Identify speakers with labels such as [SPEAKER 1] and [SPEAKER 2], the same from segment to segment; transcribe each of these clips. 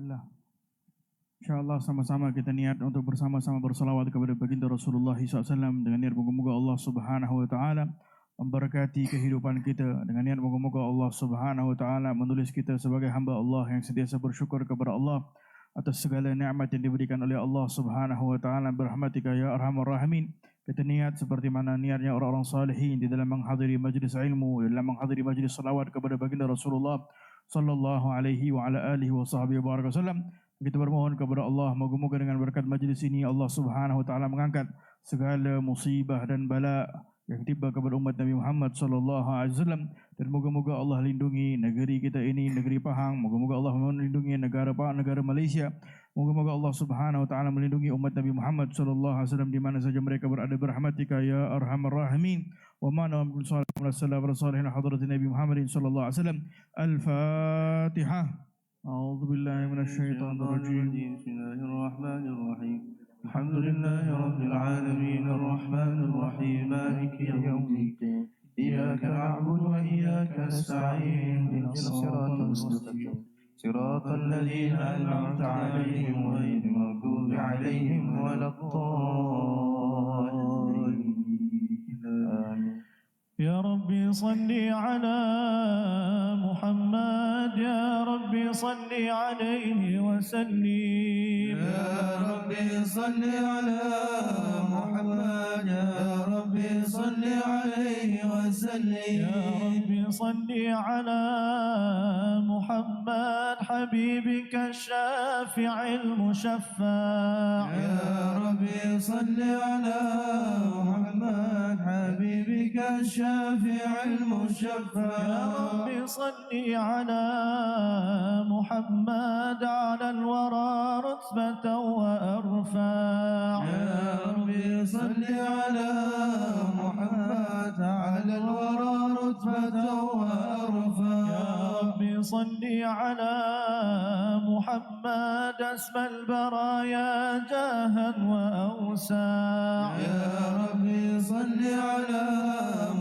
[SPEAKER 1] Bismillah. InsyaAllah sama-sama kita niat untuk bersama-sama bersalawat kepada baginda Rasulullah SAW dengan niat moga-moga Allah Subhanahu Wa Taala memberkati kehidupan kita, dengan niat moga-moga Allah Subhanahu Wa Taala menulis kita sebagai hamba Allah yang sentiasa bersyukur kepada Allah atas segala nikmat yang diberikan oleh Allah Subhanahu Wa Taala. Berahmatika ya arhamar rahimin. Kita niat seperti mana niatnya orang-orang salihin di dalam menghadiri majlis ilmu, di dalam menghadiri majlis salawat kepada baginda Rasulullah sallallahu alaihi wa ala alihi wa sahbihi wa sallam. Kita bermohon kepada Allah, moga-moga dengan berkat majlis ini Allah Subhanahu wa taala mengangkat segala musibah dan bala yang tiba kepada umat Nabi Muhammad sallallahu alaihi wasallam, dan moga-moga Allah lindungi negeri kita ini, negeri Pahang. Moga-moga Allah melindungi negara Malaysia. Moga-moga Allah Subhanahu wa taala melindungi umat Nabi Muhammad sallallahu alaihi wasallam di mana saja mereka berada. Berahmatika ya arhamar rahimin. Wa ma'na wa sallallahu alaihi wasallam hadratin Nabi Muhammad sallallahu alaihi wasallam. Al-Fatihah. A'udzu billahi minasyaitonir rajim. Bismillahirrahmanirrahim. Alhamdulillahi rabbil alamin arrahmanir rahim maliki yaumiddin. Iyyaka na'budu wa iyyaka nasta'in. Ihdinas siratal mustaqim. Siratal ladzina an'amta 'alaihim ghairil maghdubi 'alaihim waladdallin. Amin. يا ربي صل على محمد يا ربي صل عليه وسلم
[SPEAKER 2] يا ربي صل على محمد يا ربي صل عليه وسلم
[SPEAKER 1] يا ربي صل على محمد حبيبك الشافع المشفع
[SPEAKER 2] يا ربي صل على محمد حبيبك الشافع المشفع
[SPEAKER 1] يا ربي صل على محمد على الورى رتبة وأرفع
[SPEAKER 2] يا ربي صل على محمد على الورى رتبة وأرفع
[SPEAKER 1] يا ربي صل على محمد اسم البرايا جاها وأوسع
[SPEAKER 2] يا ربي صل على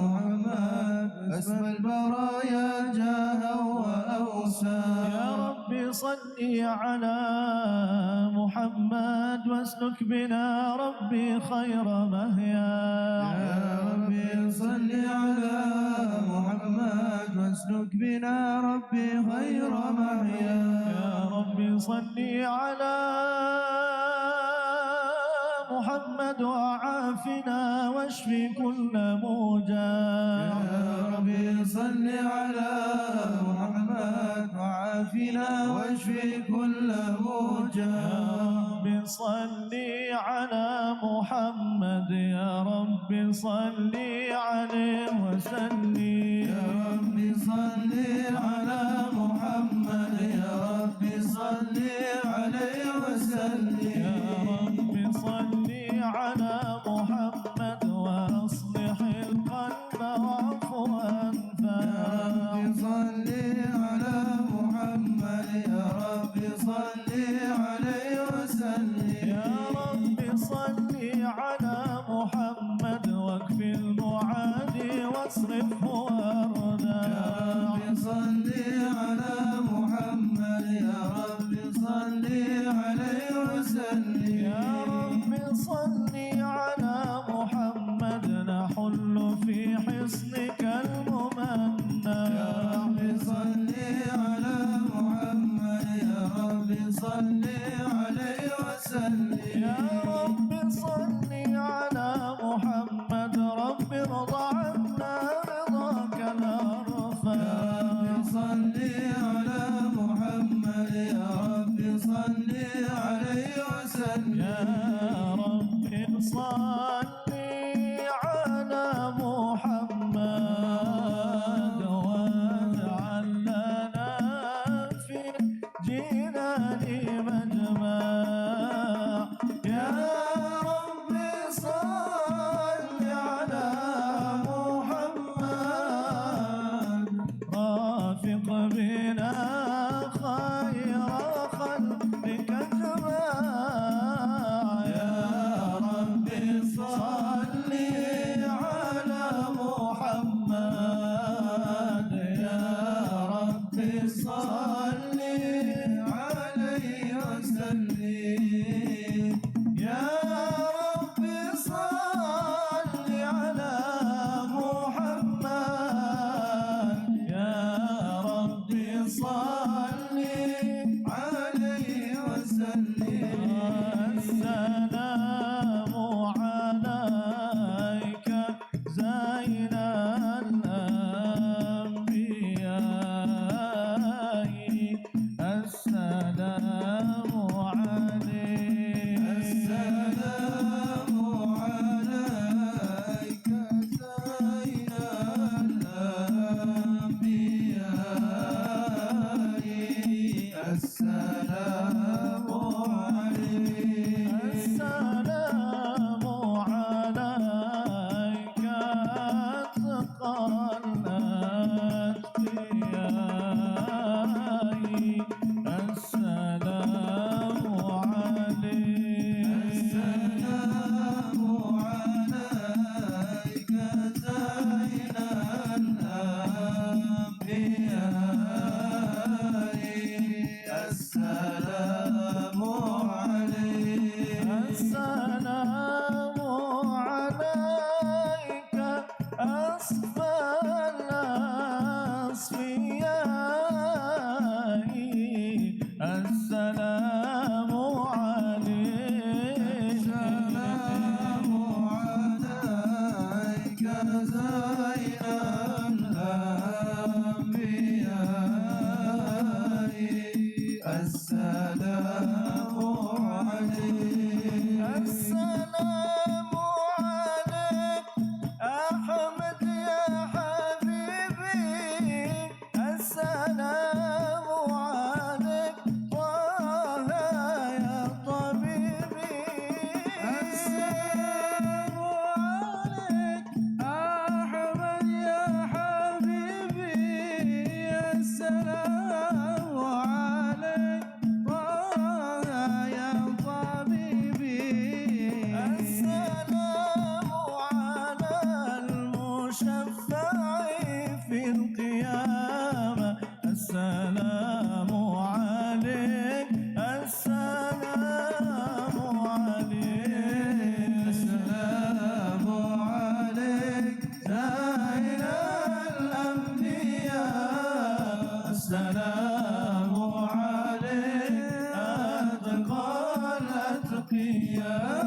[SPEAKER 2] محمد اسم البرايا جاها وأوسع
[SPEAKER 1] يا ربي صل على محمد واسلك بنا ربي خير مهيا
[SPEAKER 2] يا ربي صل على محمد واسلك بنا ربي خير مهيا
[SPEAKER 1] يا ربي صل على محمد وعافنا واشف كل موجع
[SPEAKER 2] يا ربي صل على محمد وعافنا واشف كل موجع
[SPEAKER 1] يا رب صل على محمد يا رب صل عليه وسلم
[SPEAKER 2] يا رب صل على محمد يا رب صل عليه وسلم
[SPEAKER 1] يا رب صل على محمد واصلح القلب واعف
[SPEAKER 2] يا رب صل على محمد يا رب صل عليه وسلم
[SPEAKER 1] يا رب صل على محمد واكف المعادي واصرفه وردا
[SPEAKER 2] يا رب صل على محمد يا رب صل عليه وسلم
[SPEAKER 1] يا رب صل على محمد نحل في حصنك الممنى
[SPEAKER 2] يا رب صل على محمد يا رب صل عليه وسلم
[SPEAKER 1] يا رب صل على محمد رب ارضى عنا رضاك الأرفع
[SPEAKER 2] يا رب صل على محمد يا رب صل عليه وسلم
[SPEAKER 1] يا رب صل على محمد واجعل لنا في جنان مجمع
[SPEAKER 2] يا رب صل على محمد
[SPEAKER 1] رافق بنا خير خلقك جماع
[SPEAKER 2] يا رب السلام عليك أتقى الأتقياء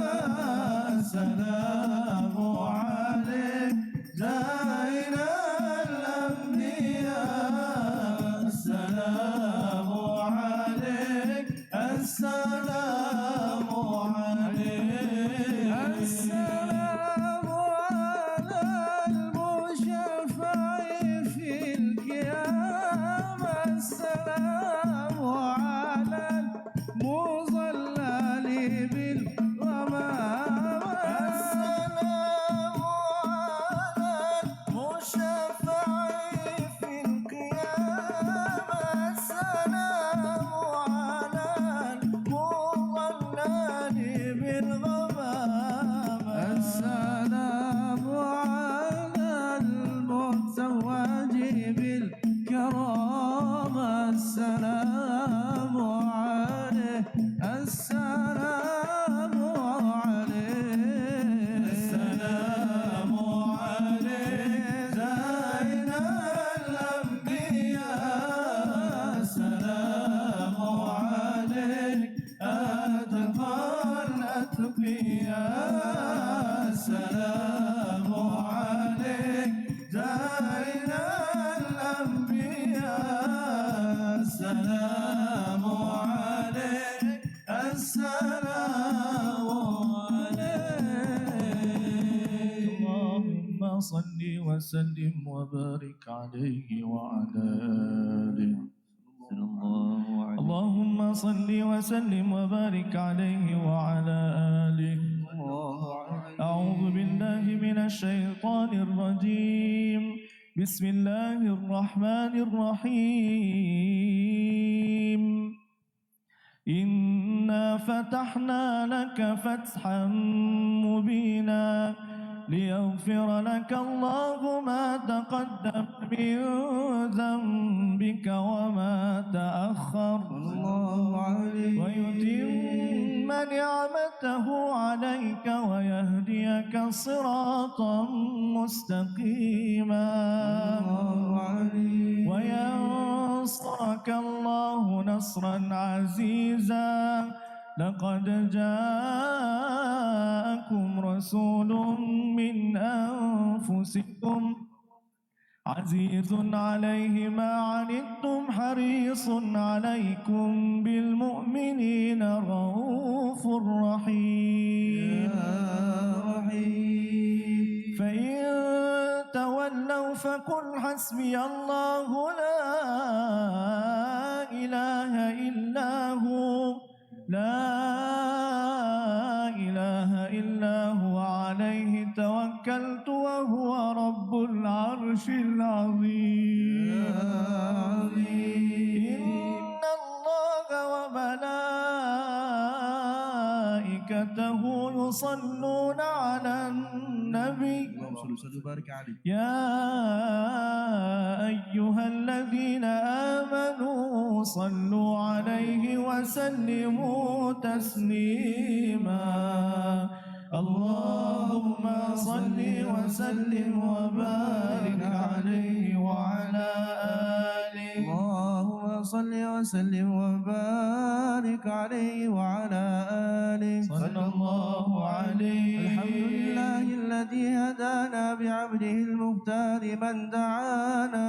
[SPEAKER 2] السلام عليك زين الأنبياء السلام عليك السلام عليك
[SPEAKER 3] السلام على المشفع في القيامة السلام على المظلل بالغمام السلام على المشفع في القيامة السلام على المظلل بالغمام السلام على المتوج بالكرامة السلام عليه السلام عليه
[SPEAKER 2] السلام عليك زين الأنبياء السلام عليك أتقى الأتقياء السلام عليك زين الأنبياء السلام عليك السلام عليك
[SPEAKER 3] اللهم صل وسلم وبارك عليه وعلى آله اللهم صل وسلم وبارك عليه وعلى آله أعوذ بالله من الشيطان الرجيم بسم الله الرحمن الرحيم إنا فتحنا لك فتحا مبينا ليغفر لك الله ما تقدم من ذنبك وما تأخر ويتم نعمته عليك ويهديك صراطا مستقيما وينصرك الله نصرا عزيزا لقد جاءكم رسول من أنفسكم عزيز عليه ما عنتم حريص عليكم بالمؤمنين رؤوف رحيم فإن تولوا فقل حسبي الله لا إله إلا هو لا إله إلا هو عليه توكلت وهو رب العرش العظيم إن الله وملائكته يصلون على النبي يا أيها الذين آمنوا صلوا عليه وسلموا تسليما اللهم صل وسلم وبارك عليه وعلى آله
[SPEAKER 2] اللهم صل وسلم وبارك عليه وعلى آله
[SPEAKER 3] صلى الله عليه
[SPEAKER 2] الحمد لله الذي هدانا بعبده المختار من دعانا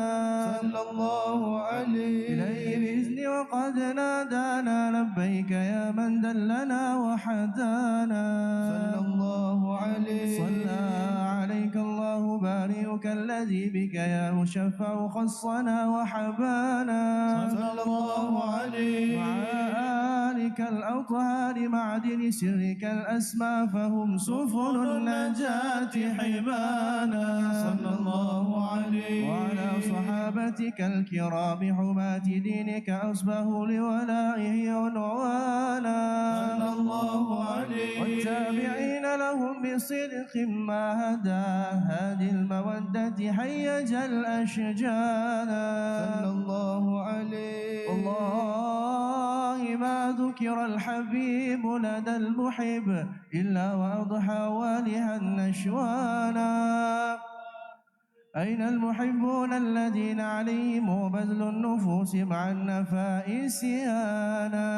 [SPEAKER 2] صلى الله عليه إليه بإذن وقد نادانا لبيك يا من دلنا وحدانا صلى الله عليه صلى عليك الله بارئك الذي بك يا مشفع خصنا وحبانا
[SPEAKER 3] صلى الله عليه
[SPEAKER 2] وعلى آلك الأطهار معدن سرك الأسمى فهم سفن النجاة حبانا
[SPEAKER 3] صلى الله عليه
[SPEAKER 2] وعلى صحابتك الكرام حماة دينك أصبحوا لولائه عنوانا
[SPEAKER 3] صلى الله عليه
[SPEAKER 2] والتابعين لهم بصدق ما هدى هادي المودة حيج الأشجانا صلى الله عليه والله ما ذكر الحبيب لدى المحب إلا وأضحى والها النشوانا أين المحبون الذين عليهم بذل النفوس مع النفائس سيانا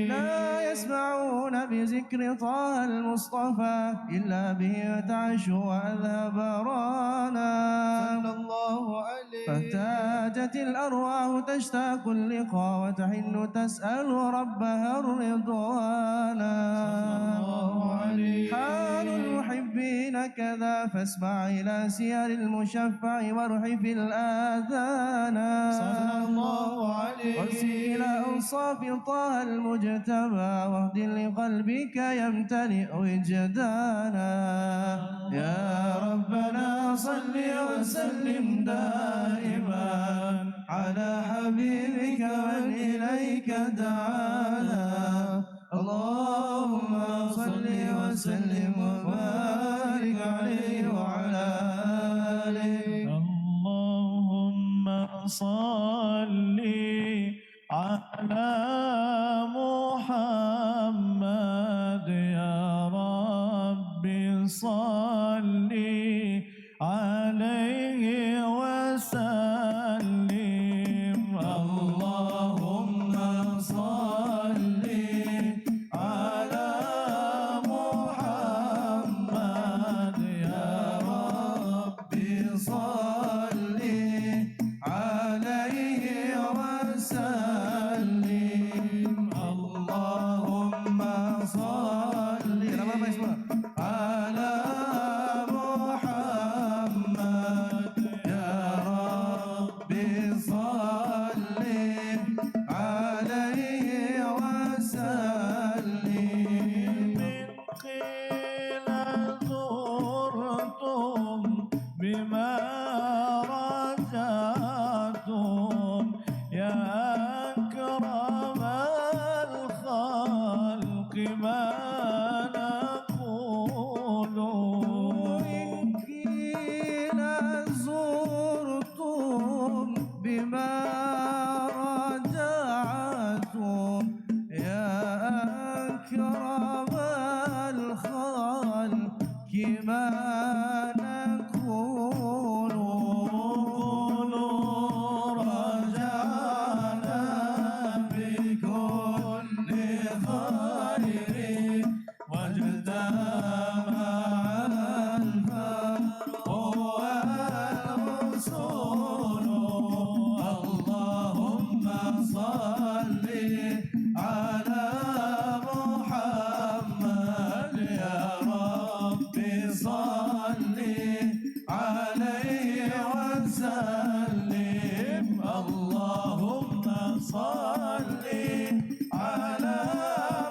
[SPEAKER 2] لا يسمعون بذكر طه المصطفى إلا به تعشوا وأذهب رانا صلى الله عليه فاحتاجت الأرواح تشتاق اللقاء وتحن تسأل ربها الرضوانا حال المحبين كذا فاسمع إلى سير المشفع وارح في الآذان صلى الله عليه وارسل إلى أنصاف طه المجتبى واهد لقلبك يمتلئ وجدانا يا ربنا صل وسلم دائما على حبيبك من إليك دعانا اللهم صل وسلم وبارك عليه وعلى آله
[SPEAKER 3] اللهم صل على محمد يا رب صل عليه وسلم اللهم صل على محمد يا رب صل عليه وسلم اللهم صل على محمد يا رب صل عليه وسلم من قيل زرتم بما رجعتم يا أكرم الخلق ما نقول إن قيل زرتم بما رجعتم يا أكرم الخلق ما نقول رجعنا بكل خير واجتمع الفرق والرسول اللهم صل على محمد يا رب صل عليه وسلم اللهم صل على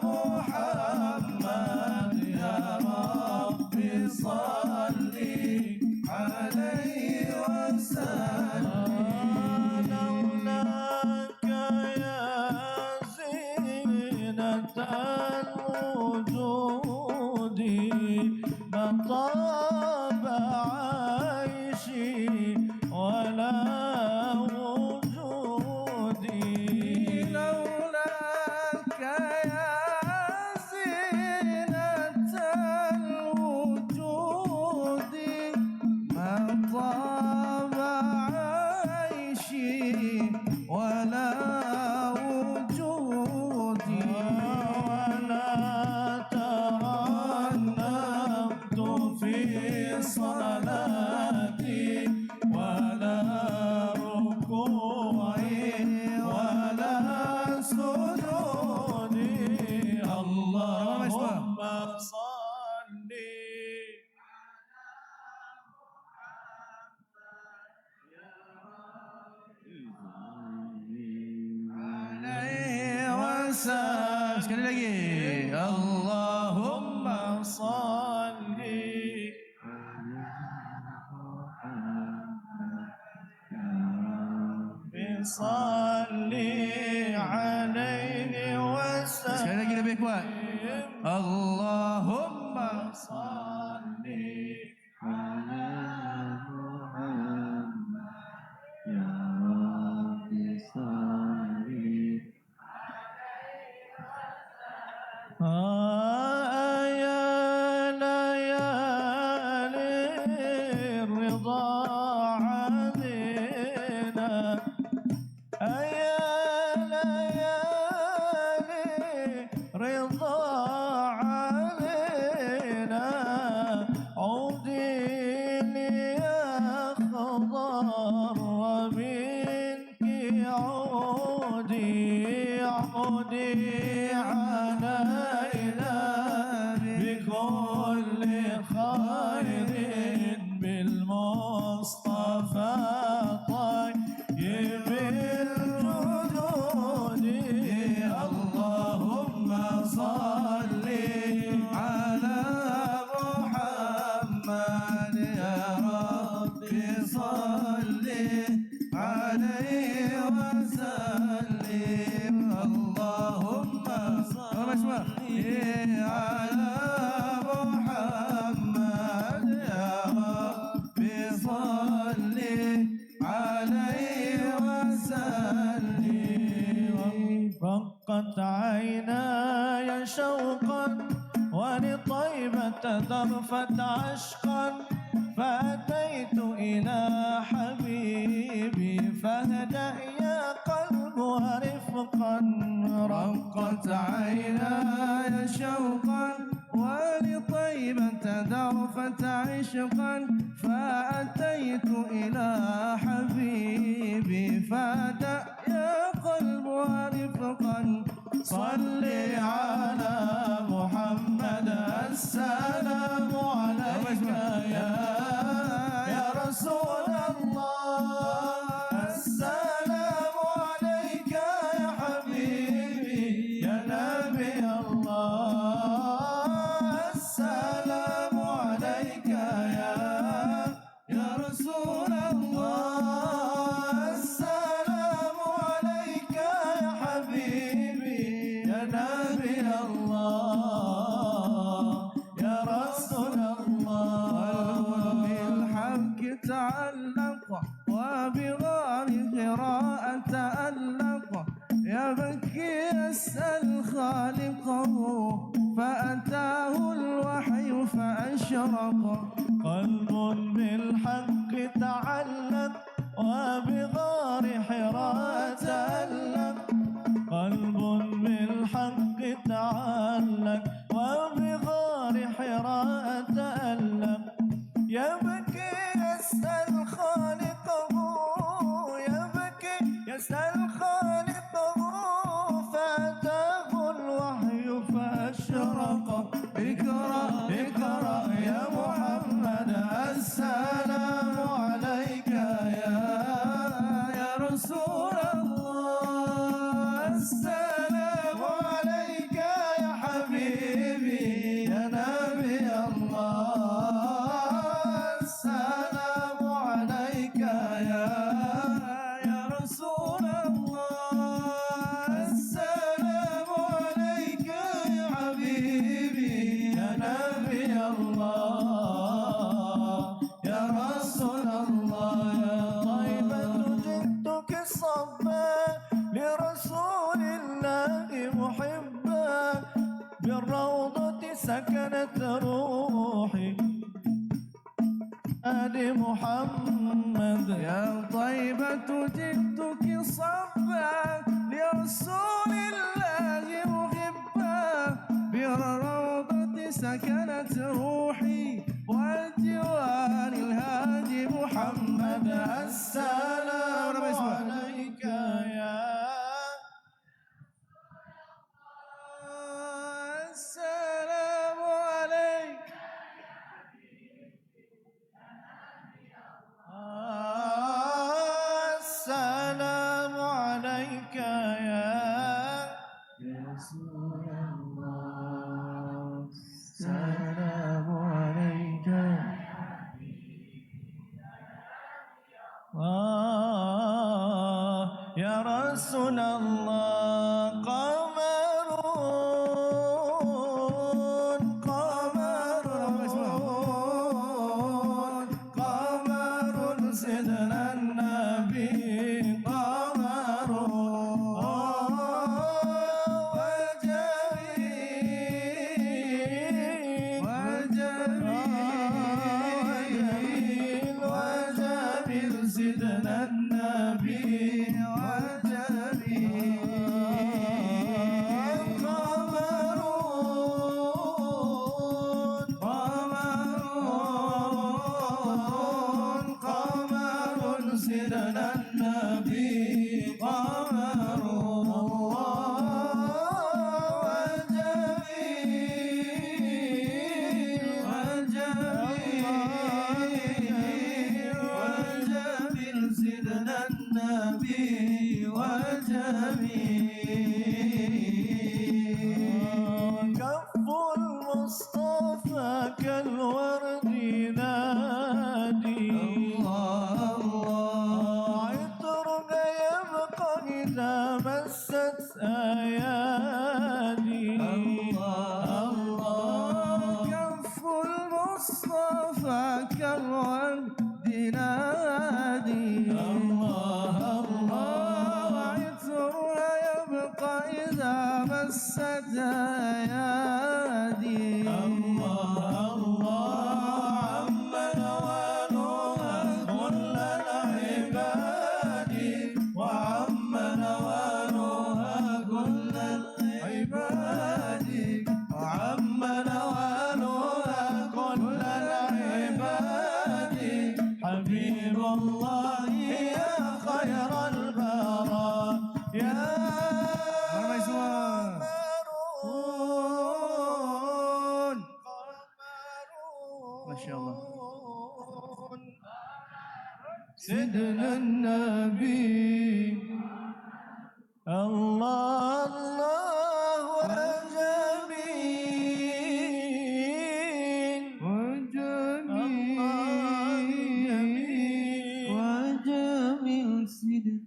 [SPEAKER 3] محمد يا رب صل عليه وسلم لولاك يا زينة الوجود ما طاب عيشي ولا وجودي لولاك يا زينة الوجود ما طاب عيشي ولا وجودي ولا ترنمت في صلاتي ولا ركوعي ولا سجودي اللهم صل عليه وسلم sekali lagi Allahumma salli salli alaihi wasallam sekali lagi lebih kuat Allahumma salli ala Muhammad ya Rabbi salli ya layali مر منك عودي عودي علينا بكل خير بالمصطفى طيب الجدود اللهم صل على محمد يا ربي صل عليه وسلم اللهم صل على محمد يا ربي صل عليه وسلم رقت عيناي شوقا ولطيبة ذرفت عشقا فأتيت إلى حبيبي فهدأ يا قلبها رفقا
[SPEAKER 2] رقت عيناي شوقا ولطيبة ذرفت عشقا فأتيت إلى حبيبي فهدأ يا قلبها رفقا
[SPEAKER 3] صل على محمد السلام عليك يا رسول الله السلام عليك يا حبيبي يا نبي الله السلام عليك يا رسول الله السلام عليك يا حبيبي يا نبي الله يا رسول الله
[SPEAKER 2] بالحق تعلق وبغار حراء تألق يبكي يسأل خالقه فأتاه الوحي فأشرق
[SPEAKER 3] قلب بالحق تعلق وبغار حراء تألق قلب بالحق تعلق وبغار حراء تألق يبكي يسأل خالقه يبكي يسأل خالقه فأتاه الوحي فأشرق
[SPEAKER 2] اقرأ
[SPEAKER 3] اقرأ يا محمد السلام عليك
[SPEAKER 2] يا رسول الله
[SPEAKER 3] السلام عليك يا حبيبي يا نبي الله السلام عليك
[SPEAKER 2] يا رسول الله
[SPEAKER 3] السلام عليك يا حبيبي يا نبي الله يا رسول الله يا طيبة جئتك صبا لرسول الله محبا بالروضة سكنت روحي آل محمد
[SPEAKER 2] يا طيبة جئتك صبا لرسول الله محبا بالروضة سكنت روحي والجوار الهادي محمد
[SPEAKER 3] السلام عليك يا
[SPEAKER 2] السلام عليك
[SPEAKER 3] السلام عليك
[SPEAKER 2] يا رسول الله السلام عليك
[SPEAKER 3] يا رسول الله قمرون قمرون قمر سيدنا النبي قمرون وجميل وجميل سيدنا النبي قمرون قمرون سيدنا سيدنا النبي قمر كالورد نادي الله الله عطرك يبقى إذا مست أيادي الله الله
[SPEAKER 2] كف المصطفى كالورد نادي
[SPEAKER 3] الله الله
[SPEAKER 2] عطرها يبقى إذا مست أيادي
[SPEAKER 3] حبيب الله يا خير البراء يا
[SPEAKER 2] قمرون ما شاء الله
[SPEAKER 3] سيدنا النبي الله الله وجميل
[SPEAKER 2] وجميل سيدنا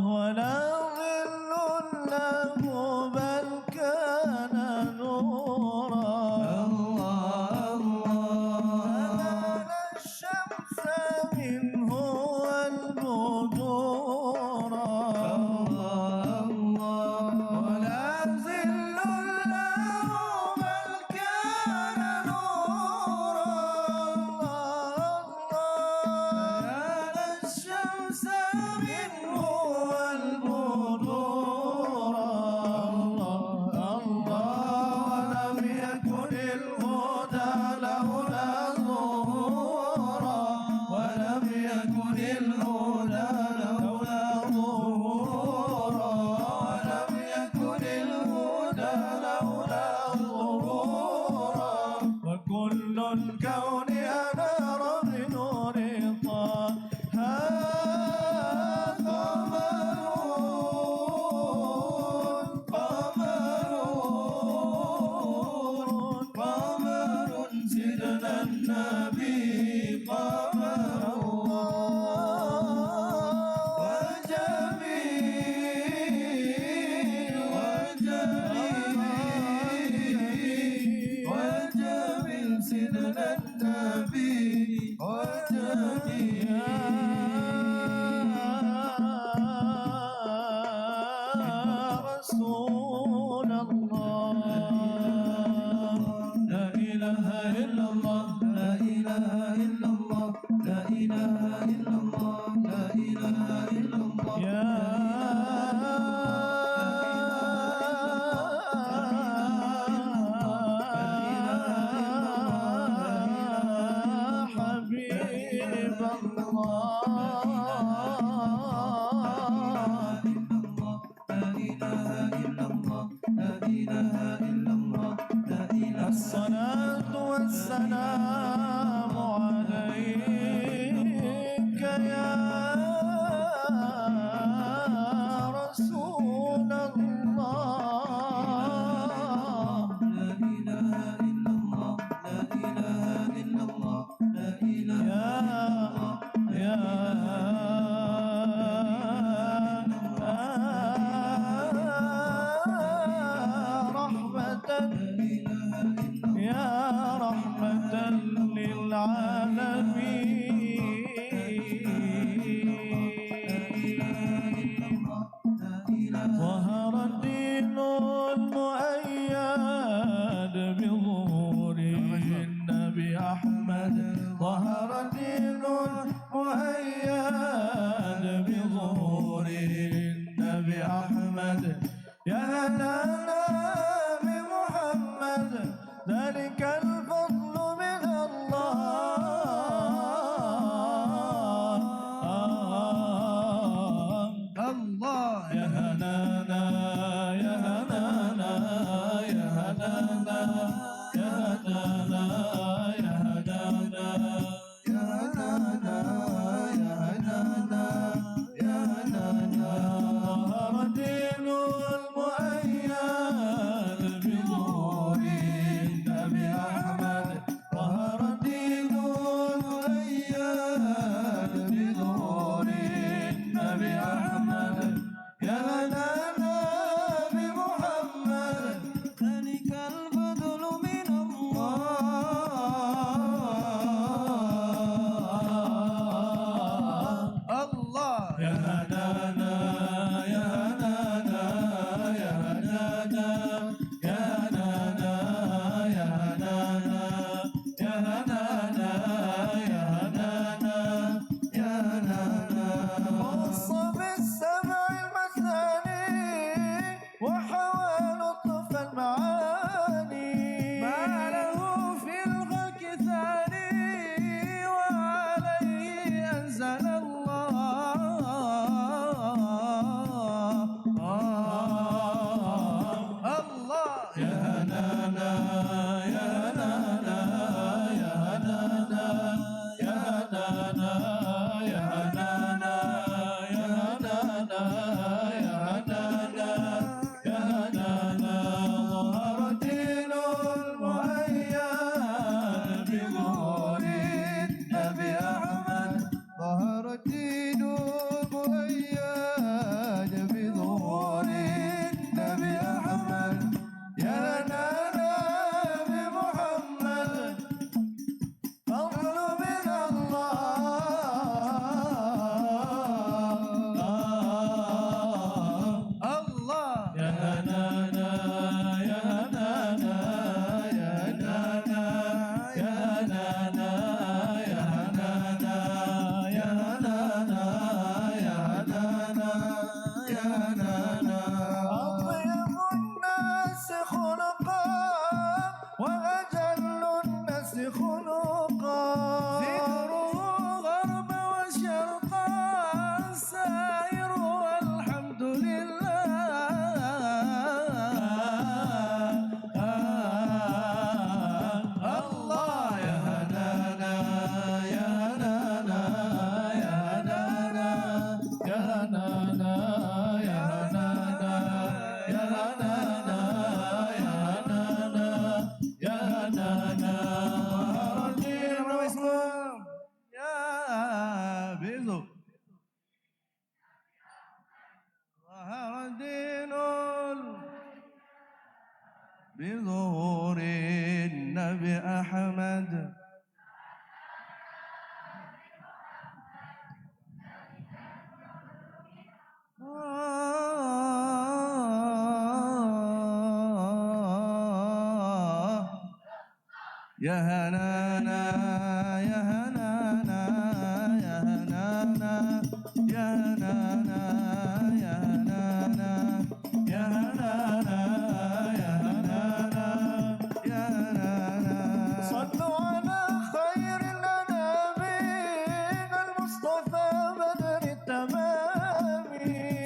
[SPEAKER 3] ولا ظل له بل كان نورا الله الله الشمس منه والبدورا الله ولا ظل له بل كان نورا الله الشمس منه والبدورا الله لم يكن الهدى لولا ظهورا ولم يكن الهدى لولا ظهورا ولم يكن الهدى لولا ظهورا وكل الكون أنار بنور طه قمر سيدنا النبي قمر وجميل وجميل سيدنا النبي وجميل رسول الله لا إله إلا الله لا إله إلا الله لا إله إلا الله لا إله إلا الله يا حبيب الصلاة والسلام عليك يا رسول الله لا إله إلا الله لا إله إلا الله لا إله يا رحمة يا رحمة للعالمين ظهر الدين المؤيد بظهور النبي أحمد ظهر الدين المؤيد بظهور النبي أحمد يا هلا بمحمد ذلك الفضل هدانا يا هدانا
[SPEAKER 2] يا هدانا يا هدانا يا هدانا
[SPEAKER 3] ظهر الدين المؤيد بظهور النبي أحمد ظهر الدين المؤيد بظهور النبي أحمد يا هدانا بمحمد ذلك الفضل من الله
[SPEAKER 2] الله
[SPEAKER 3] يا هدانا يا هدانا يا هدانا يا هدانا يا هدانا يا هدانا يا هدانا يا هدانا
[SPEAKER 2] خص بالسمع المثاني وحوى لطف المعاني ما له في الغك ثاني وعليه أنزل الله
[SPEAKER 3] يا هدانا يا هدانا يا هدانا يا هدانا يا هدانا يا هدانا يا هدانا يا هدانا ظهر الدين المؤيد بظهور النبي أحمد
[SPEAKER 2] ظهر الدين مؤيد بظهور النبي أحمد يا نانا بمحمد فضل من الله
[SPEAKER 3] يا هدانا يا هدانا يا هدانا يا هدانا يا هدانا يا هدانا يا هدانا يا هدانا
[SPEAKER 2] أطيب الناس خلقا وأجل الناس خلقا ذكره غرب وشرقا سائر والحمد لله
[SPEAKER 3] الله يا هدانا يا هدانا يا هدانا يا هدانا يا هدانا يا هدانا يا هدانا يا هدانا
[SPEAKER 2] يا بيزو ظهر الدين بظهور النبي أحمد يا هنانا يا هنانا يا هنانا يا هنانا يا هنانا يا هنانا يا هنانا يا هنانا صلوا على خير الأنام المصطفى بدر التمام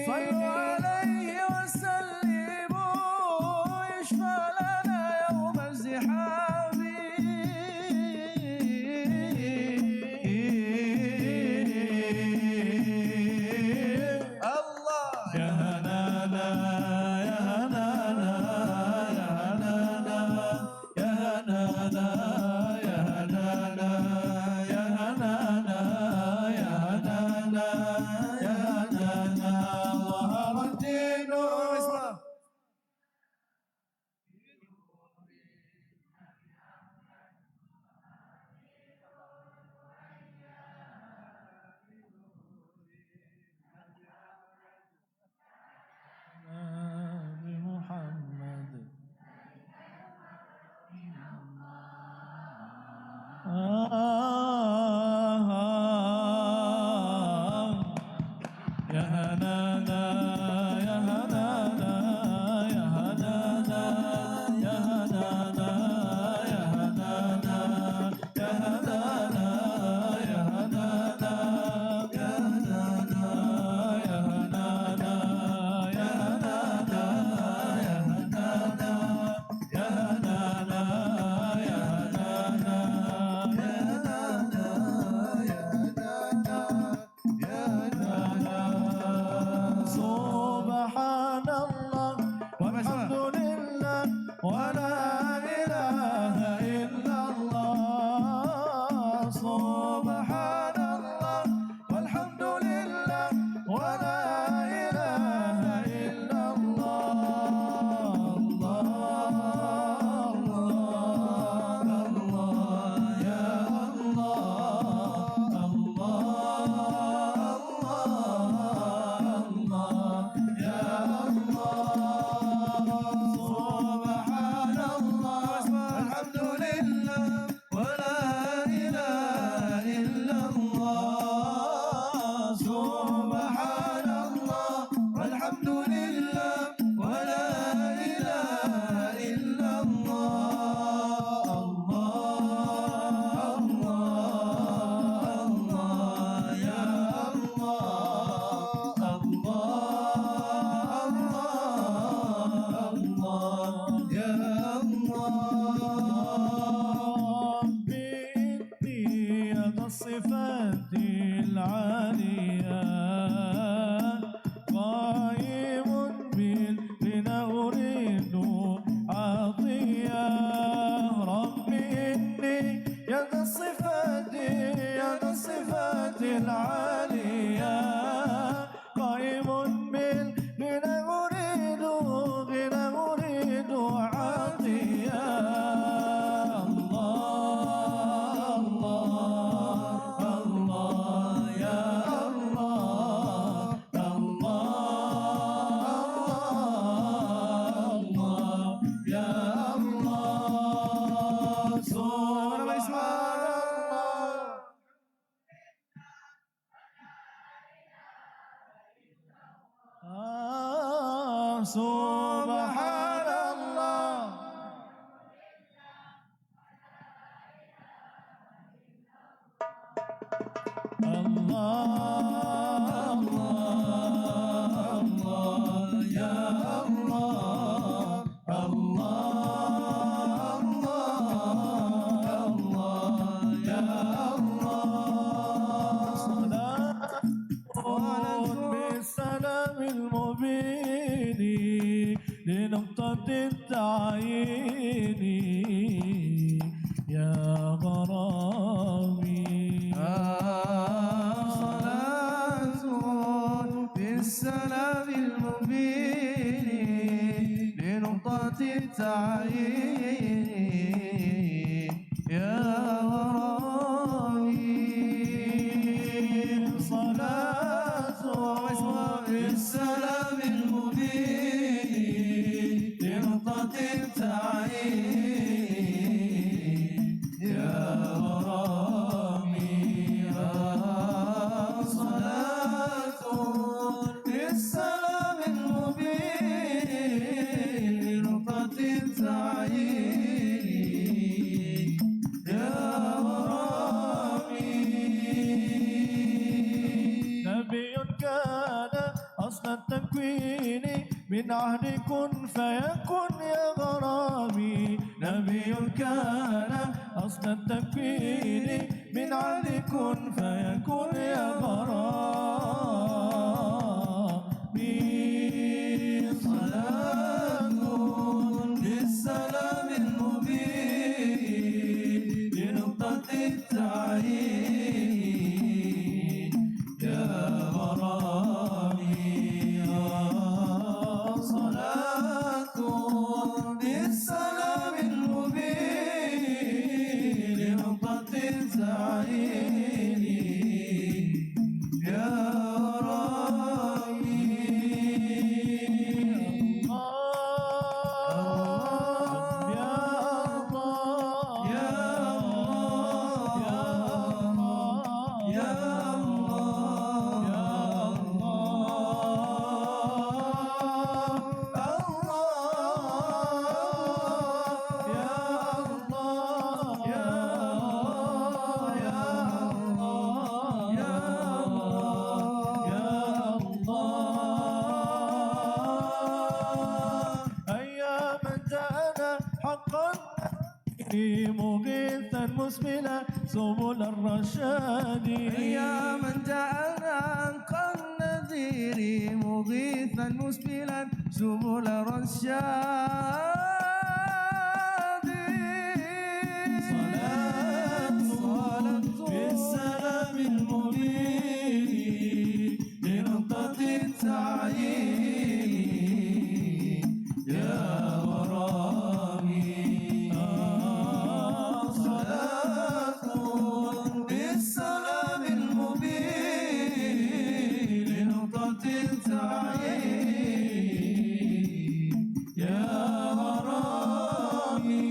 [SPEAKER 2] صلوا عليه وسلموا يشفع لنا يوم الزحام الله
[SPEAKER 3] يا هنانا يا هنانا يا هنانا يا هنانا يا هنانا يا هنانا يا هنانا يا هنانا ظهر الدين بمحمد
[SPEAKER 2] سبحان الله الله الله يا الله الله الله يا الله صلاة بالسلام المبين لنقطة التعيين يا غرامي صلاة بالسلام المبين لنقطة التعيين يا غرامي صلاة بالسلام المبين لنقطة التعيين يا غرامي صلاة بالسلام المبين لنقطة التعيين يا غرامي نبي كان أصل التكوين من عهد كن فيكن يا غرامي نبي كان أصل التكوين من عهد كن فيكن يا غرامي صلاة بالسلام المبين لنقطة التعيين يا غرامي صلاة بالسلام المبين لنقطة التعيين يا غرامي مغيثا مسبلا سبل الرشاد يا من جعلنا حقا النذير مغيثا مسبلا سبل الرشاد صلاة بالسلام المبين لنقطة التعيين يا غرامي بالسلام المبين لنقطة التعيين يا غرامي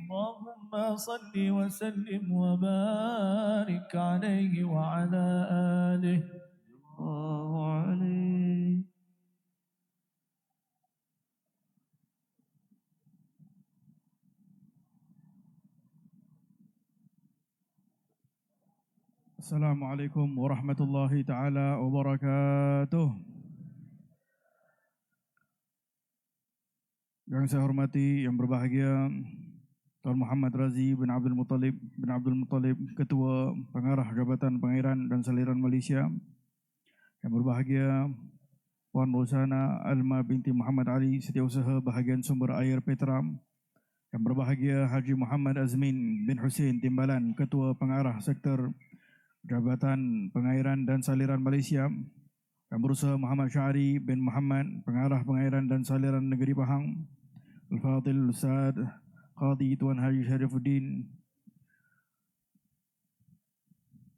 [SPEAKER 2] اللهم صل وسلم وبارك عليه وعلى آله الله عليه
[SPEAKER 1] Assalamualaikum warahmatullahi taala wabarakatuh. Yang saya hormati, yang berbahagia Tuan Muhammad Razi bin Abdul Muttalib, Ketua Pengarah Jabatan Pengairan dan Saliran Malaysia. Yang berbahagia Puan Rosana Alma binti Muhammad Ali, Setiausaha Bahagian Sumber Air Petra. Yang berbahagia Haji Muhammad Azmin bin Hussein Timbalan, Ketua Pengarah Sektor Jabatan Pengairan dan Saliran Malaysia. Yang berusaha Muhammad Syari bin Muhammad, Pengarah Pengairan dan Saliran Negeri Pahang. Al-Fadhil Ustaz Qadi Tuan Haji Syarifuddin,